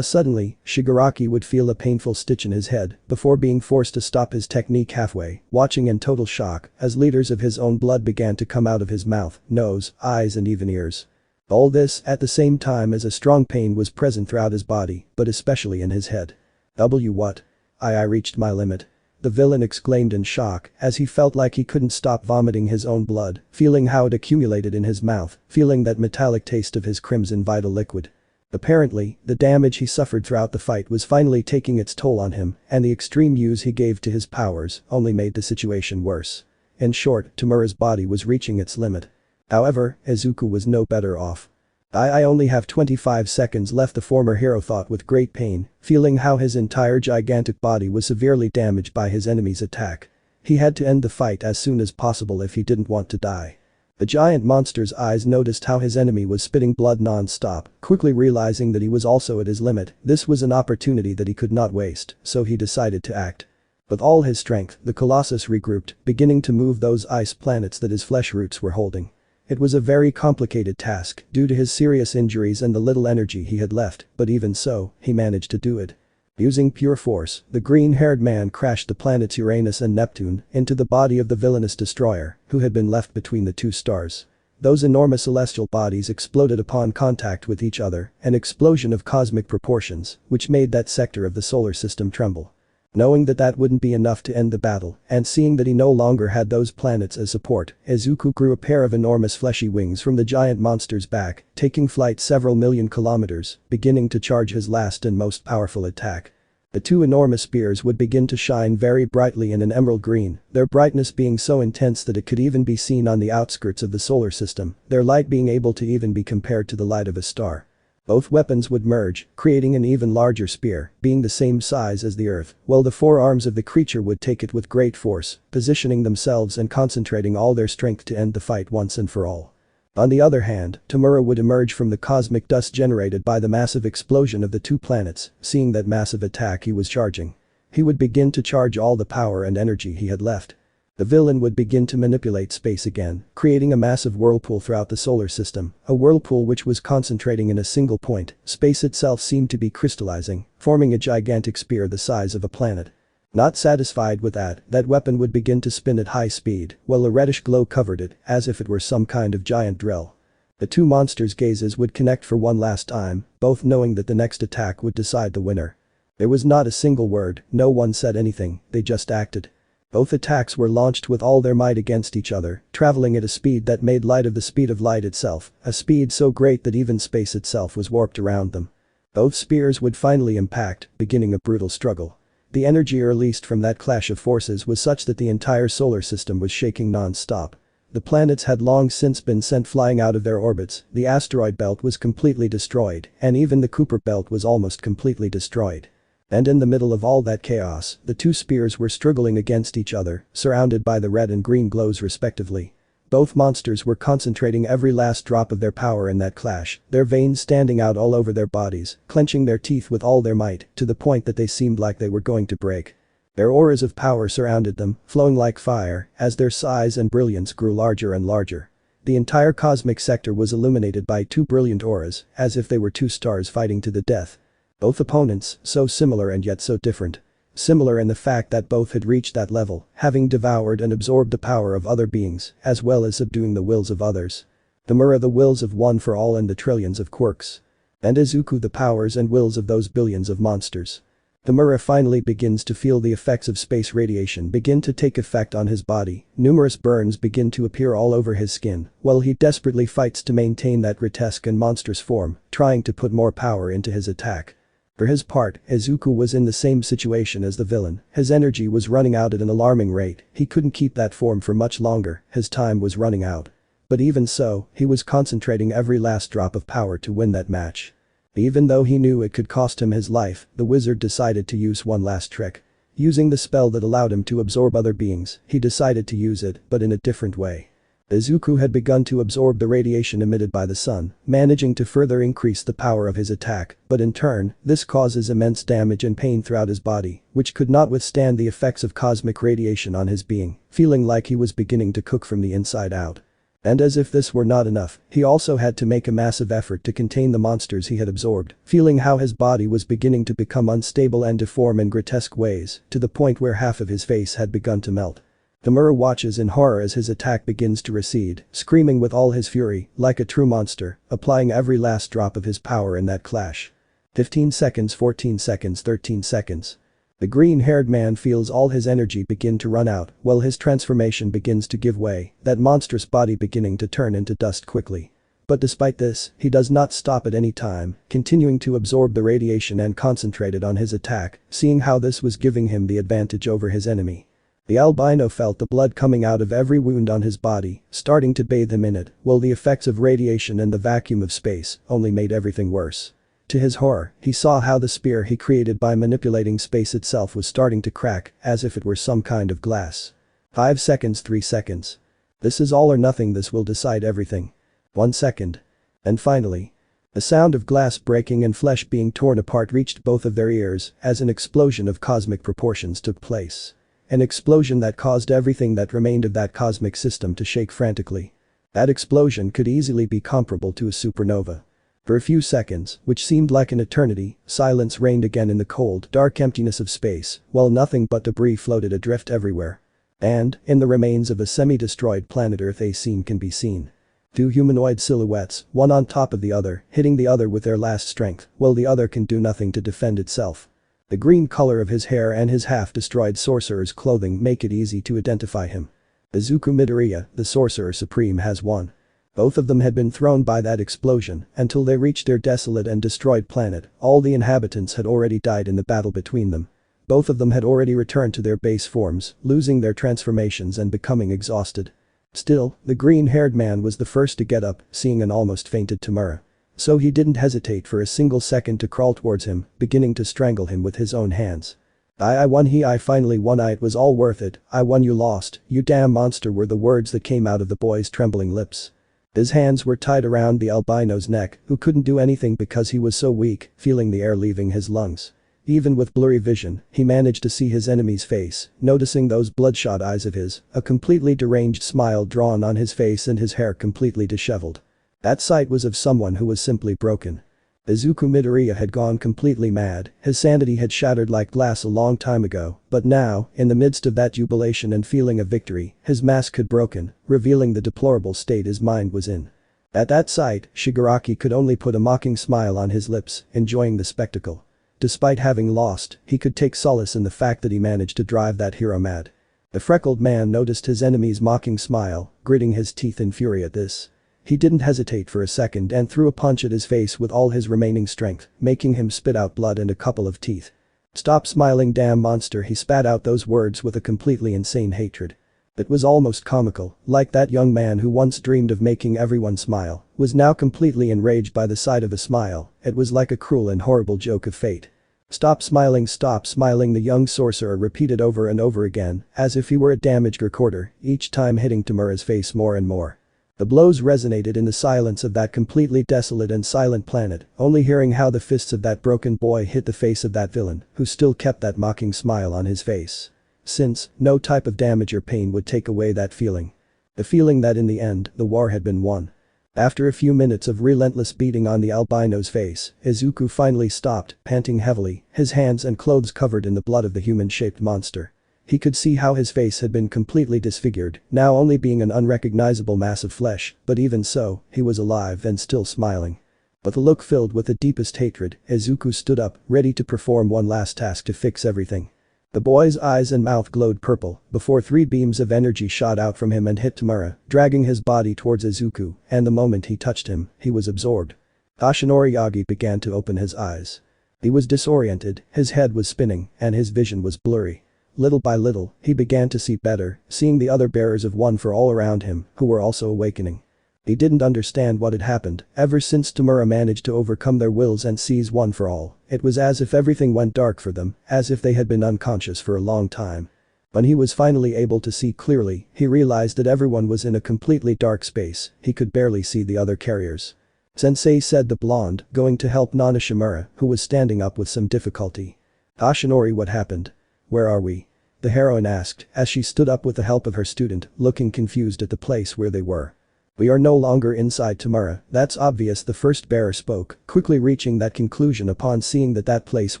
suddenly, Shigaraki would feel a painful stitch in his head before being forced to stop his technique halfway, watching in total shock as liters of his own blood began to come out of his mouth, nose, eyes and even ears. All this at the same time as a strong pain was present throughout his body, but especially in his head. What? I reached my limit. The villain exclaimed in shock as he felt like he couldn't stop vomiting his own blood, feeling how it accumulated in his mouth, feeling that metallic taste of his crimson vital liquid. Apparently, the damage he suffered throughout the fight was finally taking its toll on him, and the extreme use he gave to his powers only made the situation worse. In short, 𝓬𝓮𝓻's body was reaching its limit. However, 𝓬𝓾 was no better off. I only have 25 seconds left, the former hero thought with great pain, feeling how his entire gigantic body was severely damaged by his enemy's attack. He had to end the fight as soon as possible if he didn't want to die. The giant monster's eyes noticed how his enemy was spitting blood non-stop, quickly realizing that he was also at his limit. This was an opportunity that he could not waste, so he decided to act. With all his strength, the Colossus regrouped, beginning to move those ice planets that his flesh roots were holding. It was a very complicated task due to his serious injuries and the little energy he had left, but even so, he managed to do it. Using pure force, the green-haired man crashed the planets Uranus and Neptune into the body of the villainous destroyer, who had been left between the two stars. Those enormous celestial bodies exploded upon contact with each other, an explosion of cosmic proportions, which made that sector of the solar system tremble. Knowing that that wouldn't be enough to end the battle, and seeing that he no longer had those planets as support, 𝓬𝓾 grew a pair of enormous fleshy wings from the giant monster's back, taking flight several million kilometers, beginning to charge his last and most powerful attack. The two enormous spears would begin to shine very brightly in an emerald green, their brightness being so intense that it could even be seen on the outskirts of the solar system, their light being able to even be compared to the light of a star. Both weapons would merge, creating an even larger spear, being the same size as the Earth, while the four arms of the creature would take it with great force, positioning themselves and concentrating all their strength to end the fight once and for all. On the other hand, 𝓬𝓫 would emerge from the cosmic dust generated by the massive explosion of the two planets, seeing that massive attack he was charging. He would begin to charge all the power and energy he had left. The villain would begin to manipulate space again, creating a massive whirlpool throughout the solar system, a whirlpool which was concentrating in a single point. Space itself seemed to be crystallizing, forming a gigantic sphere the size of a planet. Not satisfied with that weapon would begin to spin at high speed, while a reddish glow covered it, as if it were some kind of giant drill. The two monsters' gazes would connect for one last time, both knowing that the next attack would decide the winner. There was not a single word, no one said anything, they just acted. Both attacks were launched with all their might against each other, traveling at a speed that made light of the speed of light itself, a speed so great that even space itself was warped around them. Both spears would finally impact, beginning a brutal struggle. The energy released from that clash of forces was such that the entire solar system was shaking non-stop. The planets had long since been sent flying out of their orbits, the asteroid belt was completely destroyed, and even the Kuiper belt was almost completely destroyed. And in the middle of all that chaos, the two spears were struggling against each other, surrounded by the red and green glows respectively. Both monsters were concentrating every last drop of their power in that clash, their veins standing out all over their bodies, clenching their teeth with all their might, to the point that they seemed like they were going to break. Their auras of power surrounded them, flowing like fire, as their size and brilliance grew larger and larger. The entire cosmic sector was illuminated by two brilliant auras, as if they were two stars fighting to the death. Both opponents, so similar and yet so different. Similar in the fact that both had reached that level, having devoured and absorbed the power of other beings, as well as subduing the wills of others. 𝓬𝓫 the wills of one for all and the trillions of quirks. And 𝓬𝓾 the powers and wills of those billions of monsters. 𝓬𝓫 finally begins to feel the effects of space radiation begin to take effect on his body, numerous burns begin to appear all over his skin, while he desperately fights to maintain that grotesque and monstrous form, trying to put more power into his attack. For his part, 𝓬𝓾 was in the same situation as the villain, his energy was running out at an alarming rate, he couldn't keep that form for much longer, his time was running out. But even so, he was concentrating every last drop of power to win that match. Even though he knew it could cost him his life, the wizard decided to use one last trick. Using the spell that allowed him to absorb other beings, he decided to use it, but in a different way. 𝓬𝓾 had begun to absorb the radiation emitted by the sun, managing to further increase the power of his attack, but in turn, this causes immense damage and pain throughout his body, which could not withstand the effects of cosmic radiation on his being, feeling like he was beginning to cook from the inside out. And as if this were not enough, he also had to make a massive effort to contain the monsters he had absorbed, feeling how his body was beginning to become unstable and deform in grotesque ways, to the point where half of his face had begun to melt. 𝓬𝓫 watches in horror as his attack begins to recede, screaming with all his fury, like a true monster, applying every last drop of his power in that clash. 15 seconds, 14 seconds, 13 seconds. The green-haired man feels all his energy begin to run out, while his transformation begins to give way, that monstrous body beginning to turn into dust quickly. But despite this, he does not stop at any time, continuing to absorb the radiation and concentrate it on his attack, seeing how this was giving him the advantage over his enemy. The albino felt the blood coming out of every wound on his body, starting to bathe him in it, while the effects of radiation and the vacuum of space only made everything worse. To his horror, he saw how the spear he created by manipulating space itself was starting to crack, as if it were some kind of glass. 5 seconds, 3 seconds. This is all or nothing, this will decide everything. 1 second. And finally. The sound of glass breaking and flesh being torn apart reached both of their ears as an explosion of cosmic proportions took place. An explosion that caused everything that remained of that cosmic system to shake frantically. That explosion could easily be comparable to a supernova. For a few seconds, which seemed like an eternity, silence reigned again in the cold, dark emptiness of space, while nothing but debris floated adrift everywhere. And, in the remains of a semi-destroyed planet Earth, a scene can be seen. Two humanoid silhouettes, one on top of the other, hitting the other with their last strength, while the other can do nothing to defend itself. The green color of his hair and his half-destroyed sorcerer's clothing make it easy to identify him. 𝓬𝓾𝓹𝓻𝓮𝓮, the sorcerer supreme, has won. Both of them had been thrown by that explosion until they reached their desolate and destroyed planet. All the inhabitants had already died in the battle between them. Both of them had already returned to their base forms, losing their transformations and becoming exhausted. Still, the green-haired man was the first to get up, seeing an almost fainted 𝓬𝓾. So he didn't hesitate for a single second to crawl towards him, beginning to strangle him with his own hands. I won, I finally won, it was all worth it, I won, you lost, you damn monster, were the words that came out of the boy's trembling lips. His hands were tied around the albino's neck, who couldn't do anything because he was so weak, feeling the air leaving his lungs. Even with blurry vision, he managed to see his enemy's face, noticing those bloodshot eyes of his, a completely deranged smile drawn on his face and his hair completely disheveled. That sight was of someone who was simply broken. 𝓲𝓾𝓹𝓻𝓮𝓮 had gone completely mad, his sanity had shattered like glass a long time ago, but now, in the midst of that jubilation and feeling of victory, his mask had broken, revealing the deplorable state his mind was in. At that sight, Shigaraki could only put a mocking smile on his lips, enjoying the spectacle. Despite having lost, he could take solace in the fact that he managed to drive that hero mad. The freckled man noticed his enemy's mocking smile, gritting his teeth in fury at this. He didn't hesitate for a second and threw a punch at his face with all his remaining strength, making him spit out blood and a couple of teeth. "Stop smiling, damn monster," he spat out those words with a completely insane hatred. It was almost comical, like that young man who once dreamed of making everyone smile, was now completely enraged by the sight of a smile. It was like a cruel and horrible joke of fate. Stop smiling," the young sorcerer repeated over and over again, as if he were a damaged recorder, each time hitting Ṱemura's face more and more. The blows resonated in the silence of that completely desolate and silent planet, only hearing how the fists of that broken boy hit the face of that villain, who still kept that mocking smile on his face. Since, no type of damage or pain would take away that feeling. The feeling that in the end, the war had been won. After a few minutes of relentless beating on the albino's face, Izuku finally stopped, panting heavily, his hands and clothes covered in the blood of the human-shaped monster. He could see how his face had been completely disfigured, now only being an unrecognizable mass of flesh, but even so, he was alive and still smiling. With a look filled with the deepest hatred, Izuku stood up, ready to perform one last task to fix everything. The boy's eyes and mouth glowed purple, before 3 beams of energy shot out from him and hit Ṱemura, dragging his body towards Izuku, and the moment he touched him, he was absorbed. Yoshinori Yagi began to open his eyes. He was disoriented, his head was spinning, and his vision was blurry. Little by little, he began to see better, seeing the other bearers of One for All around him, who were also awakening. He didn't understand what had happened, ever since Ṱemura managed to overcome their wills and seize One for All, it was as if everything went dark for them, as if they had been unconscious for a long time. When he was finally able to see clearly, he realized that everyone was in a completely dark space, he could barely see the other carriers. "Sensei," said the blonde, going to help Nana Shimura, who was standing up with some difficulty. "Yoshinori, what happened? Where are we?" the heroine asked, as she stood up with the help of her student, looking confused at the place where they were. "We are no longer inside Ṱemura, that's obvious," the first bearer spoke, quickly reaching that conclusion upon seeing that that place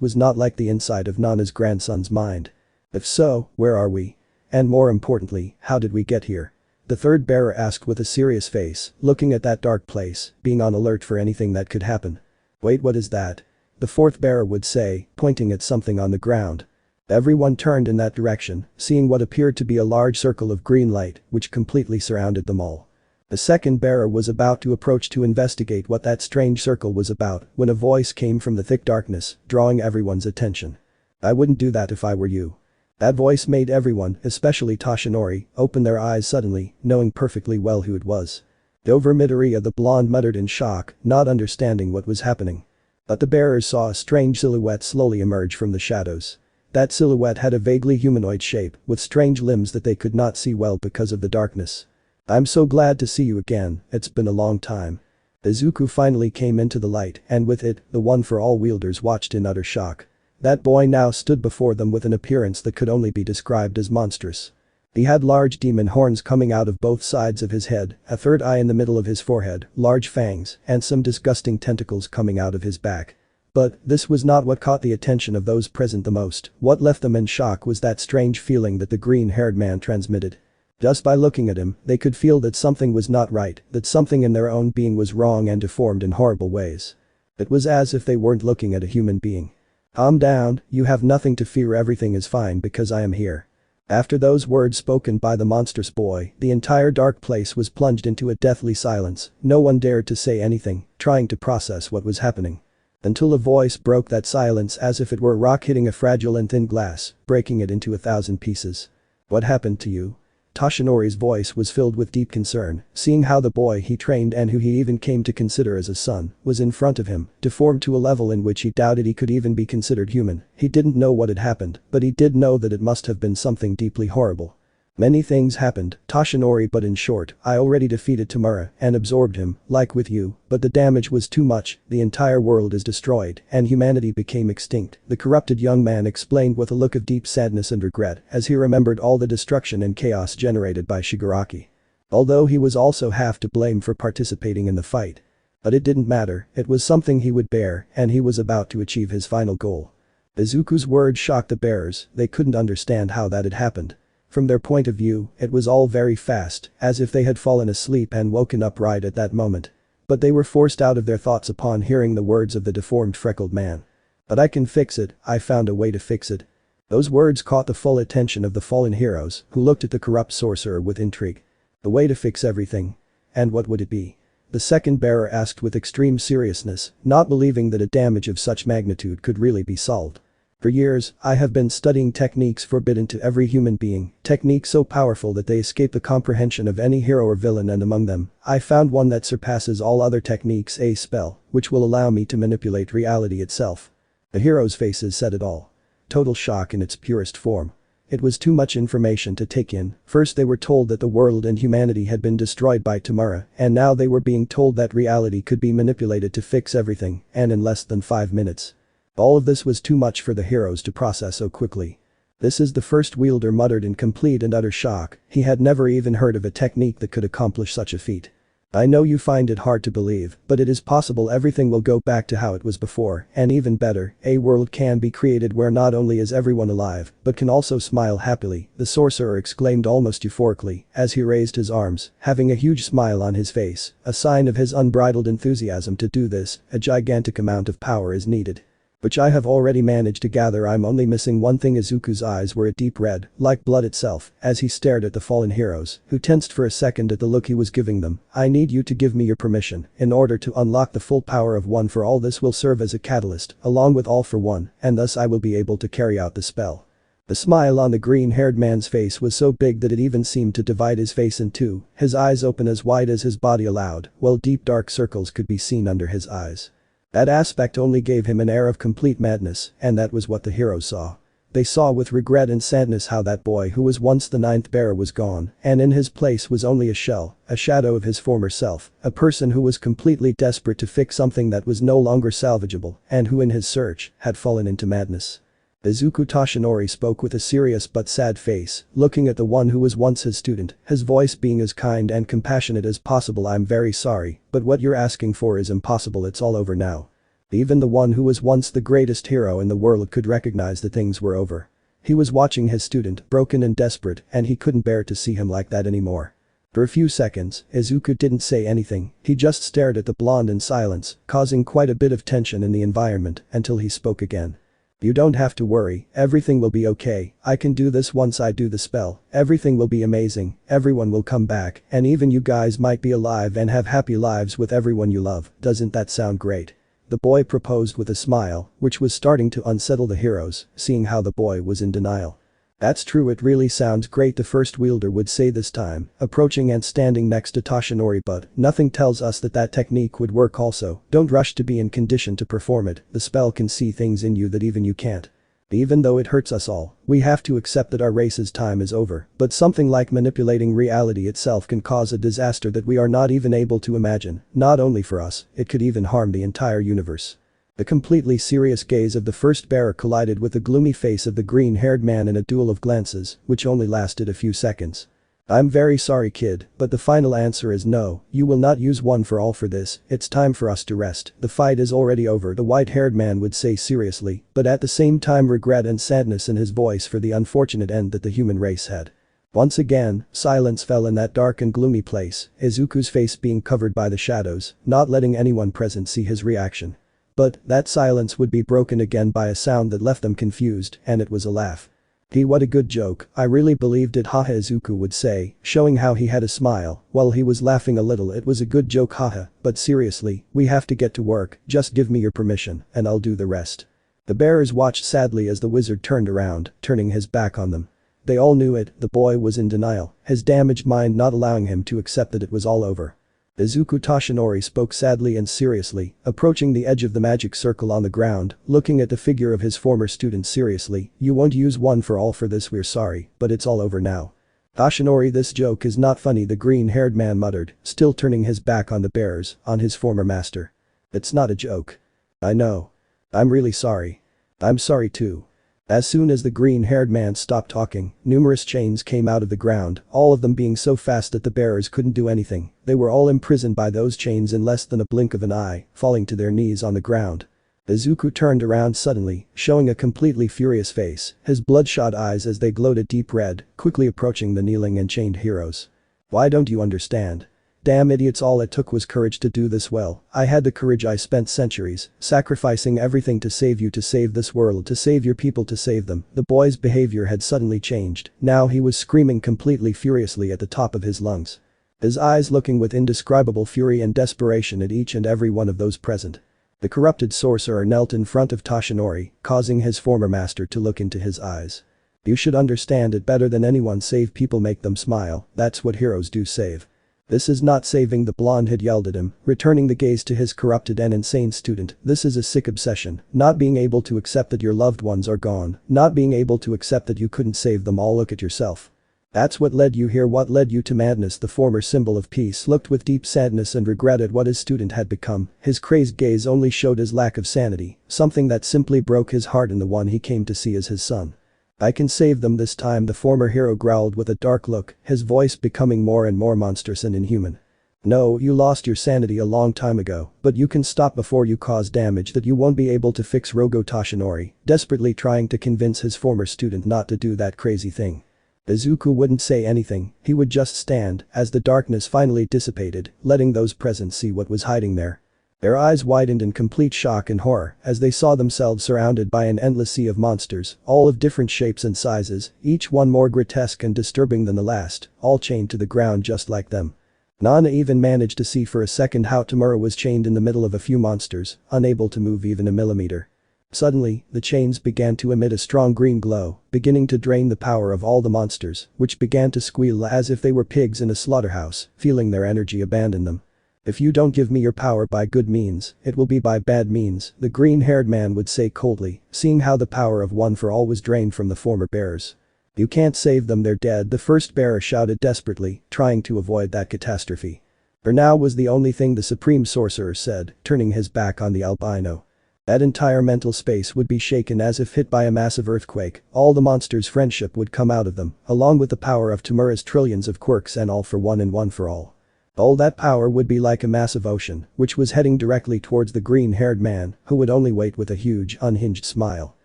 was not like the inside of Nana's grandson's mind. "If so, where are we? And more importantly, how did we get here?" the third bearer asked with a serious face, looking at that dark place, being on alert for anything that could happen. "Wait, what is that?" the fourth bearer would say, pointing at something on the ground. Everyone turned in that direction, seeing what appeared to be a large circle of green light, which completely surrounded them all. The second bearer was about to approach to investigate what that strange circle was about when a voice came from the thick darkness, drawing everyone's attention. "I wouldn't do that if I were you." That voice made everyone, especially Toshinori, open their eyes suddenly, knowing perfectly well who it was. 𝓲𝓾𝓹𝓻𝓮𝓮, the blonde muttered in shock, not understanding what was happening. But the bearers saw a strange silhouette slowly emerge from the shadows. That silhouette had a vaguely humanoid shape, with strange limbs that they could not see well because of the darkness. "I'm so glad to see you again, it's been a long time." Izuku finally came into the light, and with it, the One for All wielders watched in utter shock. That boy now stood before them with an appearance that could only be described as monstrous. He had large demon horns coming out of both sides of his head, a third eye in the middle of his forehead, large fangs, and some disgusting tentacles coming out of his back. But this was not what caught the attention of those present the most. What left them in shock was that strange feeling that the green-haired man transmitted. Just by looking at him, they could feel that something was not right, that something in their own being was wrong and deformed in horrible ways. It was as if they weren't looking at a human being. "Calm down, you have nothing to fear, everything is fine because I am here." After those words spoken by the monstrous boy, the entire dark place was plunged into a deathly silence, no one dared to say anything, trying to process what was happening. Until a voice broke that silence as if it were a rock hitting a fragile and thin glass, breaking it into 1,000 pieces. "What happened to you?" Toshinori's voice was filled with deep concern, seeing how the boy he trained and who he even came to consider as a son, was in front of him, deformed to a level in which he doubted he could even be considered human. He didn't know what had happened, but he did know that it must have been something deeply horrible. Many things happened, Toshinori, but in short, I already defeated Tamura and absorbed him, like with you, but the damage was too much, the entire world is destroyed and humanity became extinct, the corrupted young man explained with a look of deep sadness and regret as he remembered all the destruction and chaos generated by Shigaraki. Although he was also half to blame for participating in the fight. But it didn't matter, it was something he would bear and he was about to achieve his final goal. Izuku's words shocked the bearers, they couldn't understand how that had happened. From their point of view, it was all very fast, as if they had fallen asleep and woken up right at that moment. But they were forced out of their thoughts upon hearing the words of the deformed freckled man. But I can fix it, I found a way to fix it. Those words caught the full attention of the fallen heroes, who looked at the corrupt sorcerer with intrigue. The way to fix everything. And what would it be? The second bearer asked with extreme seriousness, not believing that a damage of such magnitude could really be solved. For years, I have been studying techniques forbidden to every human being, techniques so powerful that they escape the comprehension of any hero or villain, and among them, I found one that surpasses all other techniques, a spell, which will allow me to manipulate reality itself. The heroes' faces said it all. Total shock in its purest form. It was too much information to take in. First they were told that the world and humanity had been destroyed by Tamura, and now they were being told that reality could be manipulated to fix everything, and in less than 5 minutes. All of this was too much for the heroes to process so quickly. This is the first wielder muttered in complete and utter shock, he had never even heard of a technique that could accomplish such a feat. I know you find it hard to believe, but it is possible everything will go back to how it was before, and even better, a world can be created where not only is everyone alive, but can also smile happily, the sorcerer exclaimed almost euphorically, as he raised his arms, having a huge smile on his face, a sign of his unbridled enthusiasm. To do this, a gigantic amount of power is needed. Which I have already managed to gather. I'm only missing one thing. Izuku's eyes were a deep red, like blood itself, as he stared at the fallen heroes, who tensed for a second at the look he was giving them. I need you to give me your permission, in order to unlock the full power of One for All. This will serve as a catalyst, along with All for One, and thus I will be able to carry out the spell. The smile on the green-haired man's face was so big that it even seemed to divide his face in two, his eyes open as wide as his body allowed, while deep dark circles could be seen under his eyes. That aspect only gave him an air of complete madness, and that was what the heroes saw. They saw with regret and sadness how that boy who was once the ninth bearer was gone, and in his place was only a shell, a shadow of his former self, a person who was completely desperate to fix something that was no longer salvageable, and who in his search, had fallen into madness. Izuku Toshinori spoke with a serious but sad face, looking at the one who was once his student, his voice being as kind and compassionate as possible. I'm very sorry, but what you're asking for is impossible. It's all over now. Even the one who was once the greatest hero in the world could recognize that things were over. He was watching his student, broken and desperate, and he couldn't bear to see him like that anymore. For a few seconds, Izuku didn't say anything, he just stared at the blonde in silence, causing quite a bit of tension in the environment, until he spoke again. You don't have to worry, everything will be okay, I can do this. Once I do the spell, everything will be amazing, everyone will come back, and even you guys might be alive and have happy lives with everyone you love. Doesn't that sound great? The boy proposed with a smile, which was starting to unsettle the heroes, seeing how the boy was in denial. That's true, it really sounds great, the first wielder would say this time, approaching and standing next to Toshinori, but nothing tells us that that technique would work also. Don't rush to be in condition to perform it, the spell can see things in you that even you can't. Even though it hurts us all, we have to accept that our race's time is over, but something like manipulating reality itself can cause a disaster that we are not even able to imagine, not only for us, it could even harm the entire universe. The completely serious gaze of the first bearer collided with the gloomy face of the green-haired man in a duel of glances, which only lasted a few seconds. I'm very sorry, kid, but the final answer is no, you will not use One for All for this, it's time for us to rest, the fight is already over, the white-haired man would say seriously, but at the same time regret and sadness in his voice for the unfortunate end that the human race had. Once again, silence fell in that dark and gloomy place, Izuku's face being covered by the shadows, not letting anyone present see his reaction. But that silence would be broken again by a sound that left them confused, and it was a laugh. What a good joke, I really believed it, haha, Izuku would say, showing how he had a smile, while he was laughing a little. It was a good joke, haha, but seriously, we have to get to work, just give me your permission, and I'll do the rest. The bearers watched sadly as the wizard turned around, turning his back on them. They all knew it, the boy was in denial, his damaged mind not allowing him to accept that it was all over. Izuku Toshinori spoke sadly and seriously, approaching the edge of the magic circle on the ground, looking at the figure of his former student seriously. You won't use One for All for this, we're sorry, but it's all over now. "Toshinori, this joke is not funny," the green-haired man muttered, still turning his back on the bearers, on his former master. "It's not a joke. I know. I'm really sorry. I'm sorry too." As soon as the green-haired man stopped talking, numerous chains came out of the ground, all of them being so fast that the bearers couldn't do anything. They were all imprisoned by those chains in less than a blink of an eye, falling to their knees on the ground. Izuku turned around suddenly, showing a completely furious face, his bloodshot eyes as they glowed a deep red, quickly approaching the kneeling and chained heroes. "Why don't you understand? Damn idiots, all it took was courage to do this. Well, I had the courage. I spent centuries sacrificing everything to save you, to save this world, to save your people, to save them." The boy's behavior had suddenly changed, now he was screaming completely furiously at the top of his lungs. His eyes looking with indescribable fury and desperation at each and every one of those present. The corrupted sorcerer knelt in front of Toshinori, causing his former master to look into his eyes. "You should understand it better than anyone. Save people, make them smile, that's what heroes do. Save. This is not saving," the blonde had yelled at him, returning the gaze to his corrupted and insane student. "This is a sick obsession, not being able to accept that your loved ones are gone, not being able to accept that you couldn't save them all. Look at yourself. That's what led you here, what led you to madness." The former symbol of peace looked with deep sadness and regret at what his student had become. His crazed gaze only showed his lack of sanity, something that simply broke his heart in the one he came to see as his son. "I can save them this time," the former hero growled with a dark look, his voice becoming more and more monstrous and inhuman. "No, you lost your sanity a long time ago, but you can stop before you cause damage that you won't be able to fix." Toshinori, desperately trying to convince his former student not to do that crazy thing. Izuku wouldn't say anything, he would just stand as the darkness finally dissipated, letting those present see what was hiding there. Their eyes widened in complete shock and horror as they saw themselves surrounded by an endless sea of monsters, all of different shapes and sizes, each one more grotesque and disturbing than the last, all chained to the ground just like them. Nana even managed to see for a second how Ṱemoura was chained in the middle of a few monsters, unable to move even a millimeter. Suddenly, the chains began to emit a strong green glow, beginning to drain the power of all the monsters, which began to squeal as if they were pigs in a slaughterhouse, feeling their energy abandon them. "If you don't give me your power by good means, it will be by bad means," the green-haired man would say coldly, seeing how the power of One for All was drained from the former bearers. "You can't save them, they're dead," the first bearer shouted desperately, trying to avoid that catastrophe. "For now" was the only thing the supreme sorcerer said, turning his back on the albino. That entire mental space would be shaken as if hit by a massive earthquake. All the monsters' friendship would come out of them, along with the power of Ṱemoura's trillions of quirks and all for one and one for all. All that power would be like a massive ocean, which was heading directly towards the green-haired man, who would only wait with a huge, unhinged smile.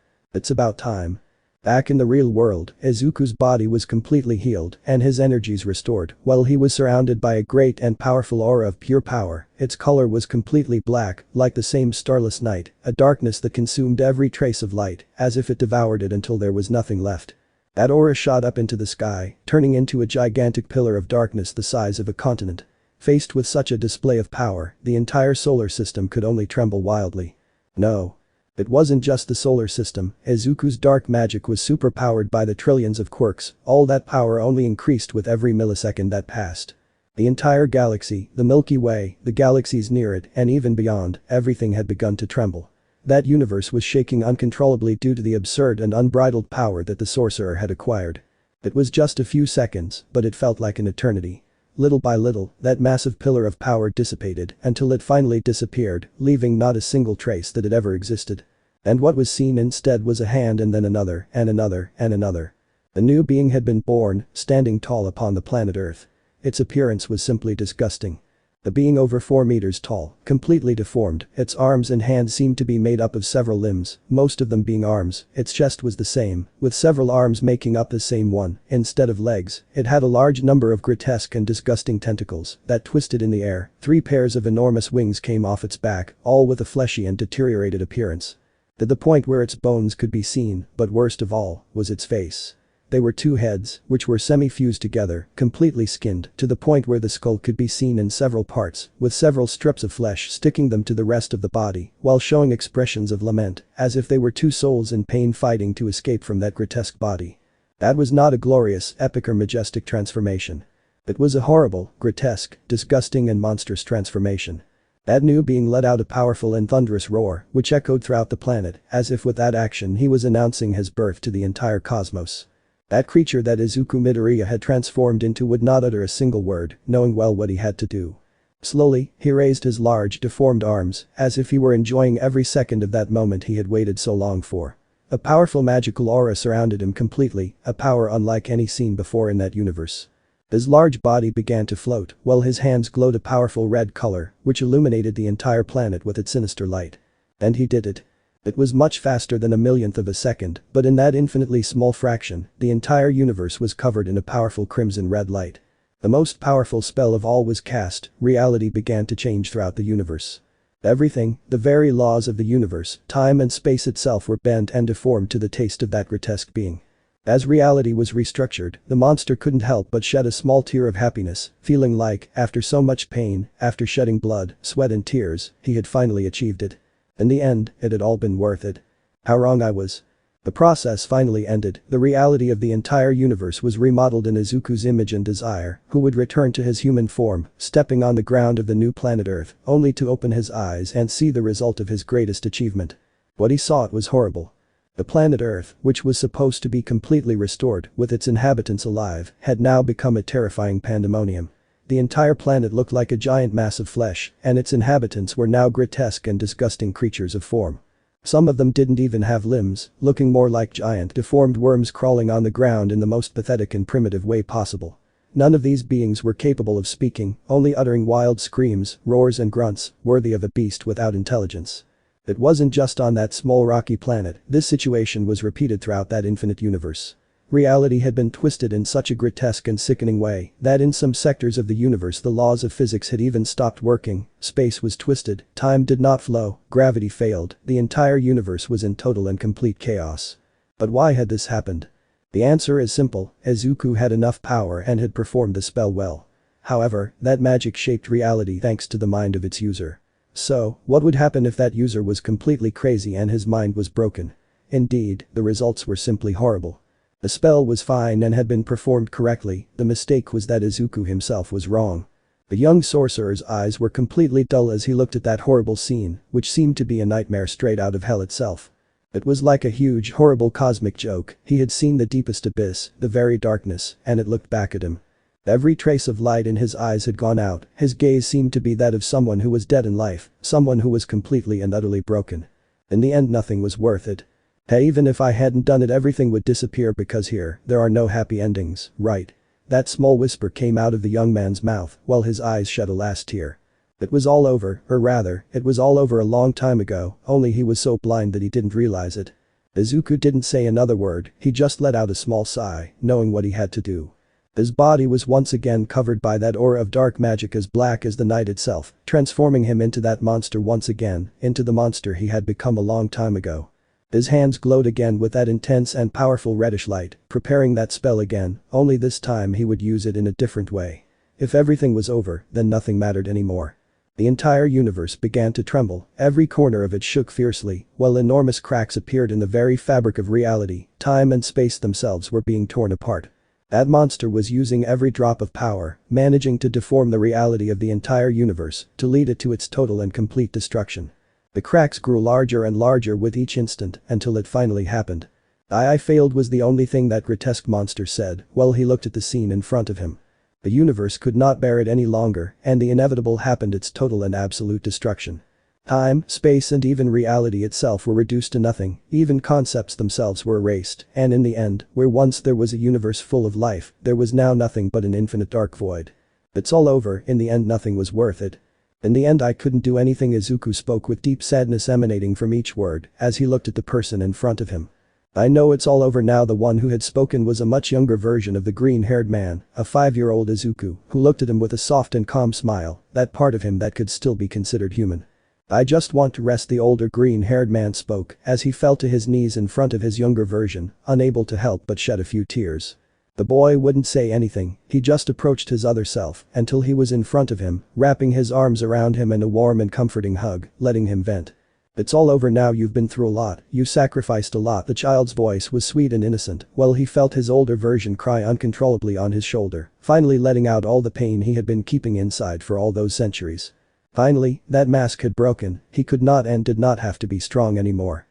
"It's about time." Back in the real world, Izuku's body was completely healed and his energies restored, while he was surrounded by a great and powerful aura of pure power. Its color was completely black, like the same starless night, a darkness that consumed every trace of light, as if it devoured it until there was nothing left. That aura shot up into the sky, turning into a gigantic pillar of darkness the size of a continent. Faced with such a display of power, the entire solar system could only tremble wildly. No. It wasn't just the solar system, Izuku's dark magic was superpowered by the trillions of quirks, all that power only increased with every millisecond that passed. The entire galaxy, the Milky Way, the galaxies near it, and even beyond, everything had begun to tremble. That universe was shaking uncontrollably due to the absurd and unbridled power that the sorcerer had acquired. It was just a few seconds, but it felt like an eternity. Little by little, that massive pillar of power dissipated until it finally disappeared, leaving not a single trace that it ever existed. And what was seen instead was a hand and then another, and another, and another. The new being had been born, standing tall upon the planet Earth. Its appearance was simply disgusting. The being over 4 meters tall, completely deformed, its arms and hands seemed to be made up of several limbs, most of them being arms. Its chest was the same, with several arms making up the same one. Instead of legs, it had a large number of grotesque and disgusting tentacles that twisted in the air. 3 pairs of enormous wings came off its back, all with a fleshy and deteriorated appearance. To the point where its bones could be seen, but worst of all, was its face. They were 2 heads, which were semi-fused together, completely skinned, to the point where the skull could be seen in several parts, with several strips of flesh sticking them to the rest of the body, while showing expressions of lament, as if they were 2 souls in pain fighting to escape from that grotesque body. That was not a glorious, epic or majestic transformation. It was a horrible, grotesque, disgusting and monstrous transformation. That new being let out a powerful and thunderous roar, which echoed throughout the planet, as if with that action he was announcing his birth to the entire cosmos. That creature that 𝓲𝓾𝓹𝓻𝓮𝓮 had transformed into would not utter a single word, knowing well what he had to do. Slowly, he raised his large, deformed arms, as if he were enjoying every second of that moment he had waited so long for. A powerful magical aura surrounded him completely, a power unlike any seen before in that universe. His large body began to float, while his hands glowed a powerful red color, which illuminated the entire planet with its sinister light. And he did it. It was much faster than a millionth of a second, but in that infinitely small fraction, the entire universe was covered in a powerful crimson-red light. The most powerful spell of all was cast, reality began to change throughout the universe. Everything, the very laws of the universe, time and space itself were bent and deformed to the taste of that grotesque being. As reality was restructured, the monster couldn't help but shed a small tear of happiness, feeling like, after so much pain, after shedding blood, sweat and tears, he had finally achieved it. In the end, it had all been worth it. How wrong I was. The process finally ended, the reality of the entire universe was remodeled in Izuku's image and desire, who would return to his human form, stepping on the ground of the new planet Earth, only to open his eyes and see the result of his greatest achievement. What he saw it was horrible. The planet Earth, which was supposed to be completely restored, with its inhabitants alive, had now become a terrifying pandemonium. The entire planet looked like a giant mass of flesh, and its inhabitants were now grotesque and disgusting creatures of form. Some of them didn't even have limbs, looking more like giant deformed worms crawling on the ground in the most pathetic and primitive way possible. None of these beings were capable of speaking, only uttering wild screams, roars and grunts, worthy of a beast without intelligence. It wasn't just on that small rocky planet, this situation was repeated throughout that infinite universe. Reality had been twisted in such a grotesque and sickening way that in some sectors of the universe the laws of physics had even stopped working, space was twisted, time did not flow, gravity failed, the entire universe was in total and complete chaos. But why had this happened? The answer is simple, Izuku had enough power and had performed the spell well. However, that magic shaped reality thanks to the mind of its user. So, what would happen if that user was completely crazy and his mind was broken? Indeed, the results were simply horrible. The spell was fine and had been performed correctly, the mistake was that Izuku himself was wrong. The young sorcerer's eyes were completely dull as he looked at that horrible scene, which seemed to be a nightmare straight out of hell itself. It was like a huge, horrible cosmic joke, he had seen the deepest abyss, the very darkness, and it looked back at him. Every trace of light in his eyes had gone out, his gaze seemed to be that of someone who was dead in life, someone who was completely and utterly broken. In the end nothing was worth it. Hey, even if I hadn't done it everything would disappear because here, there are no happy endings, right? That small whisper came out of the young man's mouth while his eyes shed a last tear. It was all over, or rather, it was all over a long time ago, only he was so blind that he didn't realize it. Izuku didn't say another word, he just let out a small sigh, knowing what he had to do. His body was once again covered by that aura of dark magic as black as the night itself, transforming him into that monster once again, into the monster he had become a long time ago. His hands glowed again with that intense and powerful reddish light, preparing that spell again, only this time he would use it in a different way. If everything was over, then nothing mattered anymore. The entire universe began to tremble, every corner of it shook fiercely, while enormous cracks appeared in the very fabric of reality, time and space themselves were being torn apart. That monster was using every drop of power, managing to deform the reality of the entire universe, to lead it to its total and complete destruction. The cracks grew larger and larger with each instant until it finally happened. I failed was the only thing that grotesque monster said while he looked at the scene in front of him. The universe could not bear it any longer and the inevitable happened, its total and absolute destruction. Time, space and even reality itself were reduced to nothing, even concepts themselves were erased, and in the end, where once there was a universe full of life, there was now nothing but an infinite dark void. It's all over, in the end nothing was worth it. In the end I couldn't do anything. Izuku spoke with deep sadness emanating from each word as he looked at the person in front of him. I know it's all over now. The one who had spoken was a much younger version of the green-haired man, a 5-year-old Izuku, who looked at him with a soft and calm smile, that part of him that could still be considered human. I just want to rest. The older green-haired man spoke as he fell to his knees in front of his younger version, unable to help but shed a few tears. The boy wouldn't say anything, he just approached his other self until he was in front of him, wrapping his arms around him in a warm and comforting hug, letting him vent. It's all over now. You've been through a lot, you sacrificed a lot. The child's voice was sweet and innocent while he felt his older version cry uncontrollably on his shoulder, finally letting out all the pain he had been keeping inside for all those centuries. Finally, that mask had broken, he could not and did not have to be strong anymore.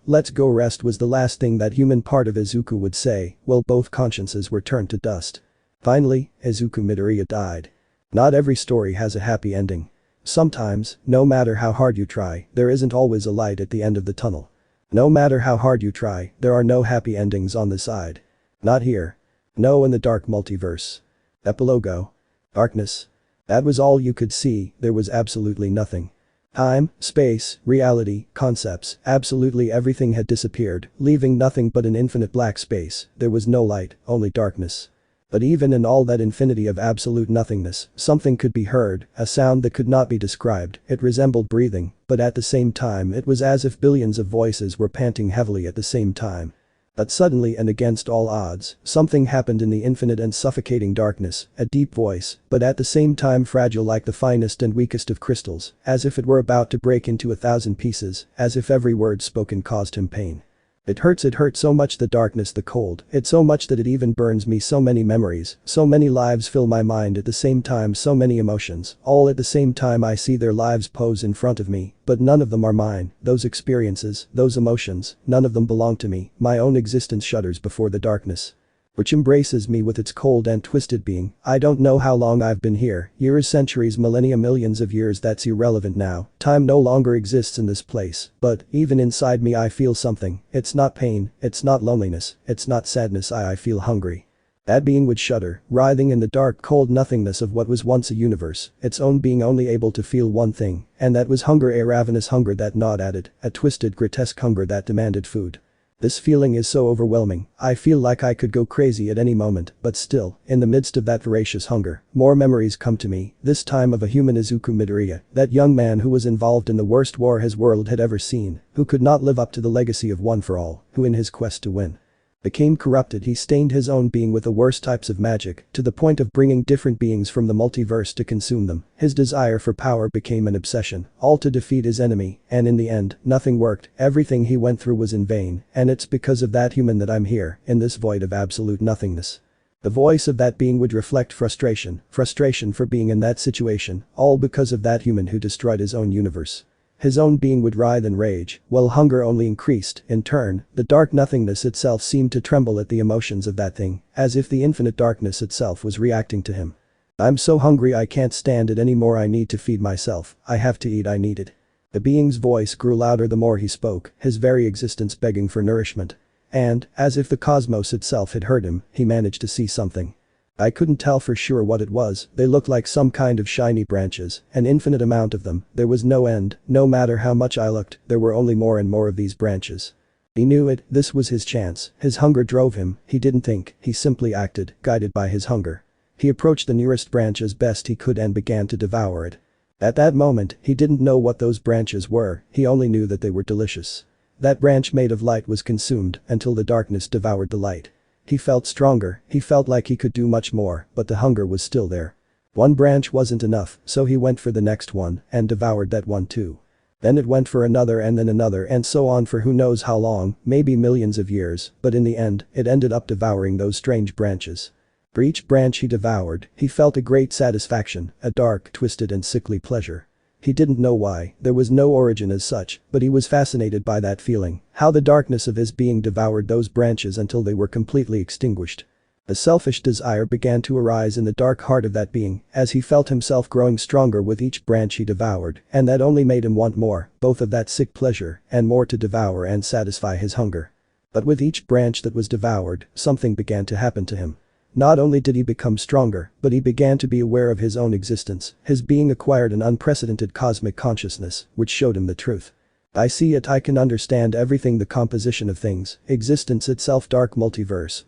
Let's go rest was the last thing that human part of Izuku would say, while both consciences were turned to dust. Finally, 𝓬𝓾𝓿𝓮𝓿 died. Not every story has a happy ending. Sometimes, no matter how hard you try, there isn't always a light at the end of the tunnel. No matter how hard you try, there are no happy endings on this side. Not here. No, in the dark multiverse. Epilogo. Darkness. That was all you could see, there was absolutely nothing. Time, space, reality, concepts, absolutely everything had disappeared, leaving nothing but an infinite black space. There was no light, only darkness. But even in all that infinity of absolute nothingness, something could be heard, a sound that could not be described. It resembled breathing, but at the same time it was as if billions of voices were panting heavily at the same time. But suddenly and against all odds, something happened in the infinite and suffocating darkness, a deep voice, but at the same time fragile like the finest and weakest of crystals, as if it were about to break into 1,000 pieces, as if every word spoken caused him pain. It hurts so much, the darkness, the cold, it's so much that it even burns me. So many memories, so many lives fill my mind at the same time, so many emotions, all at the same time. I see their lives pose in front of me, but none of them are mine. Those experiences, those emotions, none of them belong to me. My own existence shudders before the darkness, which embraces me with its cold and twisted being. I don't know how long I've been here, years, centuries, millennia, millions of years, that's irrelevant now. Time no longer exists in this place, but even inside me I feel something. It's not pain, it's not loneliness, it's not sadness. I feel hungry. That being would shudder, writhing in the dark cold nothingness of what was once a universe, its own being only able to feel one thing, and that was hunger, a ravenous hunger that gnawed at it, a twisted, grotesque hunger that demanded food. This feeling is so overwhelming, I feel like I could go crazy at any moment, but still, in the midst of that voracious hunger, more memories come to me, this time of a human 𝓬𝓾𝓹𝓻𝓮𝓮, that young man who was involved in the worst war his world had ever seen, who could not live up to the legacy of One for All, who in his quest to win became corrupted. He stained his own being with the worst types of magic, to the point of bringing different beings from the multiverse to consume them. His desire for power became an obsession, all to defeat his enemy, and in the end, nothing worked. Everything he went through was in vain, and it's because of that human that I'm here, in this void of absolute nothingness. The voice of that being would reflect frustration for being in that situation, all because of that human who destroyed his own universe. His own being would writhe and rage, while hunger only increased. In turn, the dark nothingness itself seemed to tremble at the emotions of that thing, as if the infinite darkness itself was reacting to him. I'm so hungry I can't stand it anymore. I need to feed myself. I have to eat. I need it. The being's voice grew louder the more he spoke, his very existence begging for nourishment. And, as if the cosmos itself had heard him, he managed to see something. I couldn't tell for sure what it was. They looked like some kind of shiny branches, an infinite amount of them. There was no end. No matter how much I looked, there were only more and more of these branches. He knew it, this was his chance. His hunger drove him. He didn't think, he simply acted, guided by his hunger. He approached the nearest branch as best he could and began to devour it. At that moment, he didn't know what those branches were, he only knew that they were delicious. That branch made of light was consumed until the darkness devoured the light. He felt stronger, he felt like he could do much more, but the hunger was still there. One branch wasn't enough, so he went for the next one and devoured that one too. Then it went for another and then another and so on for who knows how long, maybe millions of years, but in the end, it ended up devouring those strange branches. For each branch he devoured, he felt a great satisfaction, a dark, twisted and sickly pleasure. He didn't know why, there was no origin as such, but he was fascinated by that feeling, how the darkness of his being devoured those branches until they were completely extinguished. A selfish desire began to arise in the dark heart of that being, as he felt himself growing stronger with each branch he devoured, and that only made him want more, both of that sick pleasure, and more to devour and satisfy his hunger. But with each branch that was devoured, something began to happen to him. Not only did he become stronger, but he began to be aware of his own existence. His being acquired an unprecedented cosmic consciousness, which showed him the truth. I see it, I can understand everything, the composition of things, existence itself, dark multiverse.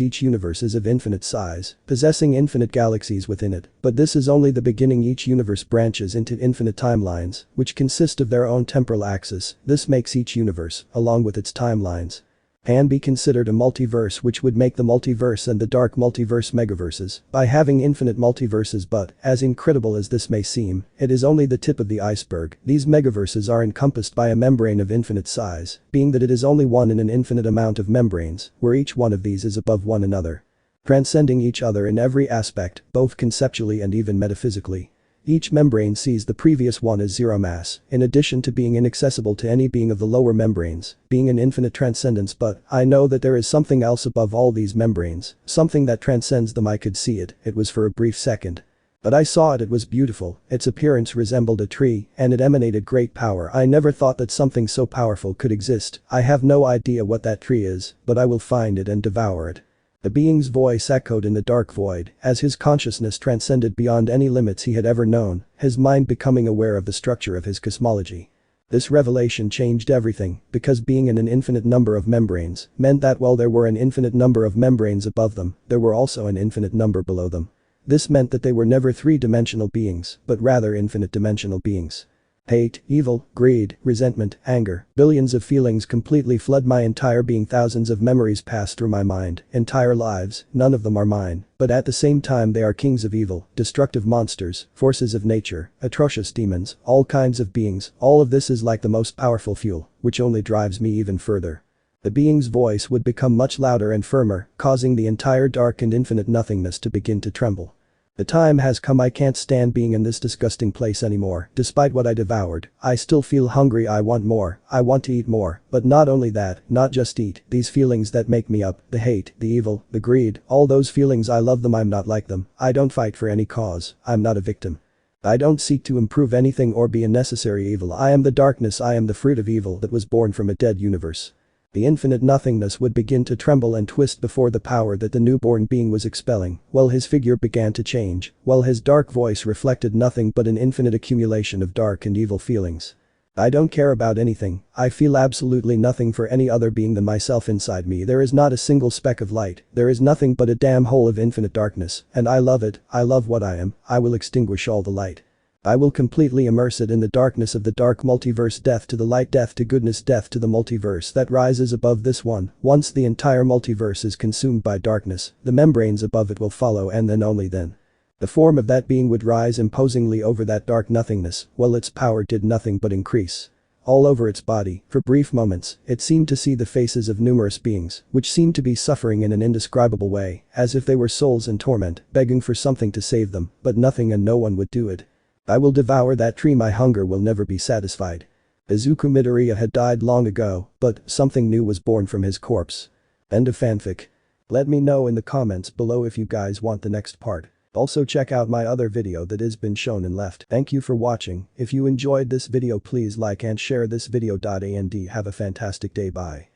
Each universe is of infinite size, possessing infinite galaxies within it, but this is only the beginning. Each universe branches into infinite timelines, which consist of their own temporal axis. This makes each universe, along with its timelines, can be considered a multiverse, which would make the multiverse and the dark multiverse megaverses by having infinite multiverses. But, as incredible as this may seem, it is only the tip of the iceberg. These megaverses are encompassed by a membrane of infinite size, being that it is only one in an infinite amount of membranes, where each one of these is above one another, transcending each other in every aspect, both conceptually and even metaphysically. Each membrane sees the previous one as zero mass, in addition to being inaccessible to any being of the lower membranes, being an infinite transcendence. But I know that there is something else above all these membranes, something that transcends them. I could see it was for a brief second. But I saw it was beautiful, its appearance resembled a tree, and it emanated great power. I never thought that something so powerful could exist. I have no idea what that tree is, but I will find it and devour it. The being's voice echoed in the dark void, as his consciousness transcended beyond any limits he had ever known, his mind becoming aware of the structure of his cosmology. This revelation changed everything, because being in an infinite number of membranes meant that while there were an infinite number of membranes above them, there were also an infinite number below them. This meant that they were never three-dimensional beings, but rather infinite-dimensional beings. Hate, evil, greed, resentment, anger, billions of feelings completely flood my entire being. Thousands of memories pass through my mind, entire lives, none of them are mine, but at the same time they are kings of evil, destructive monsters, forces of nature, atrocious demons, all kinds of beings. All of this is like the most powerful fuel, which only drives me even further. The being's voice would become much louder and firmer, causing the entire dark and infinite nothingness to begin to tremble. The time has come. I can't stand being in this disgusting place anymore. Despite what I devoured, I still feel hungry. I want more. I want to eat more. But not only that, not just eat. These feelings that make me up, the hate, the evil, the greed, all those feelings, I love them. I'm not like them. I don't fight for any cause. I'm not a victim. I don't seek to improve anything or be a necessary evil. I am the darkness. I am the fruit of evil that was born from a dead universe. The infinite nothingness would begin to tremble and twist before the power that the newborn being was expelling, while his figure began to change, while his dark voice reflected nothing but an infinite accumulation of dark and evil feelings. I don't care about anything. I feel absolutely nothing for any other being than myself. Inside me there is not a single speck of light. There is nothing but a damn hole of infinite darkness, and I love it. I love what I am. I will extinguish all the light. I will completely immerse it in the darkness of the dark multiverse. Death to the light, death to goodness, death to the multiverse that rises above this one. Once the entire multiverse is consumed by darkness, the membranes above it will follow, and then only then. The form of that being would rise imposingly over that dark nothingness, while its power did nothing but increase. All over its body, for brief moments, it seemed to see the faces of numerous beings, which seemed to be suffering in an indescribable way, as if they were souls in torment, begging for something to save them, but nothing and no one would do it. I will devour that tree. My hunger will never be satisfied. 𝓲𝓾𝓹𝓻𝓮𝓮 had died long ago, but something new was born from his corpse. End of fanfic. Let me know in the comments below if you guys want the next part. Also check out my other video that has been shown and left. Thank you for watching. If you enjoyed this video, please like and share this video. And have a fantastic day. Bye.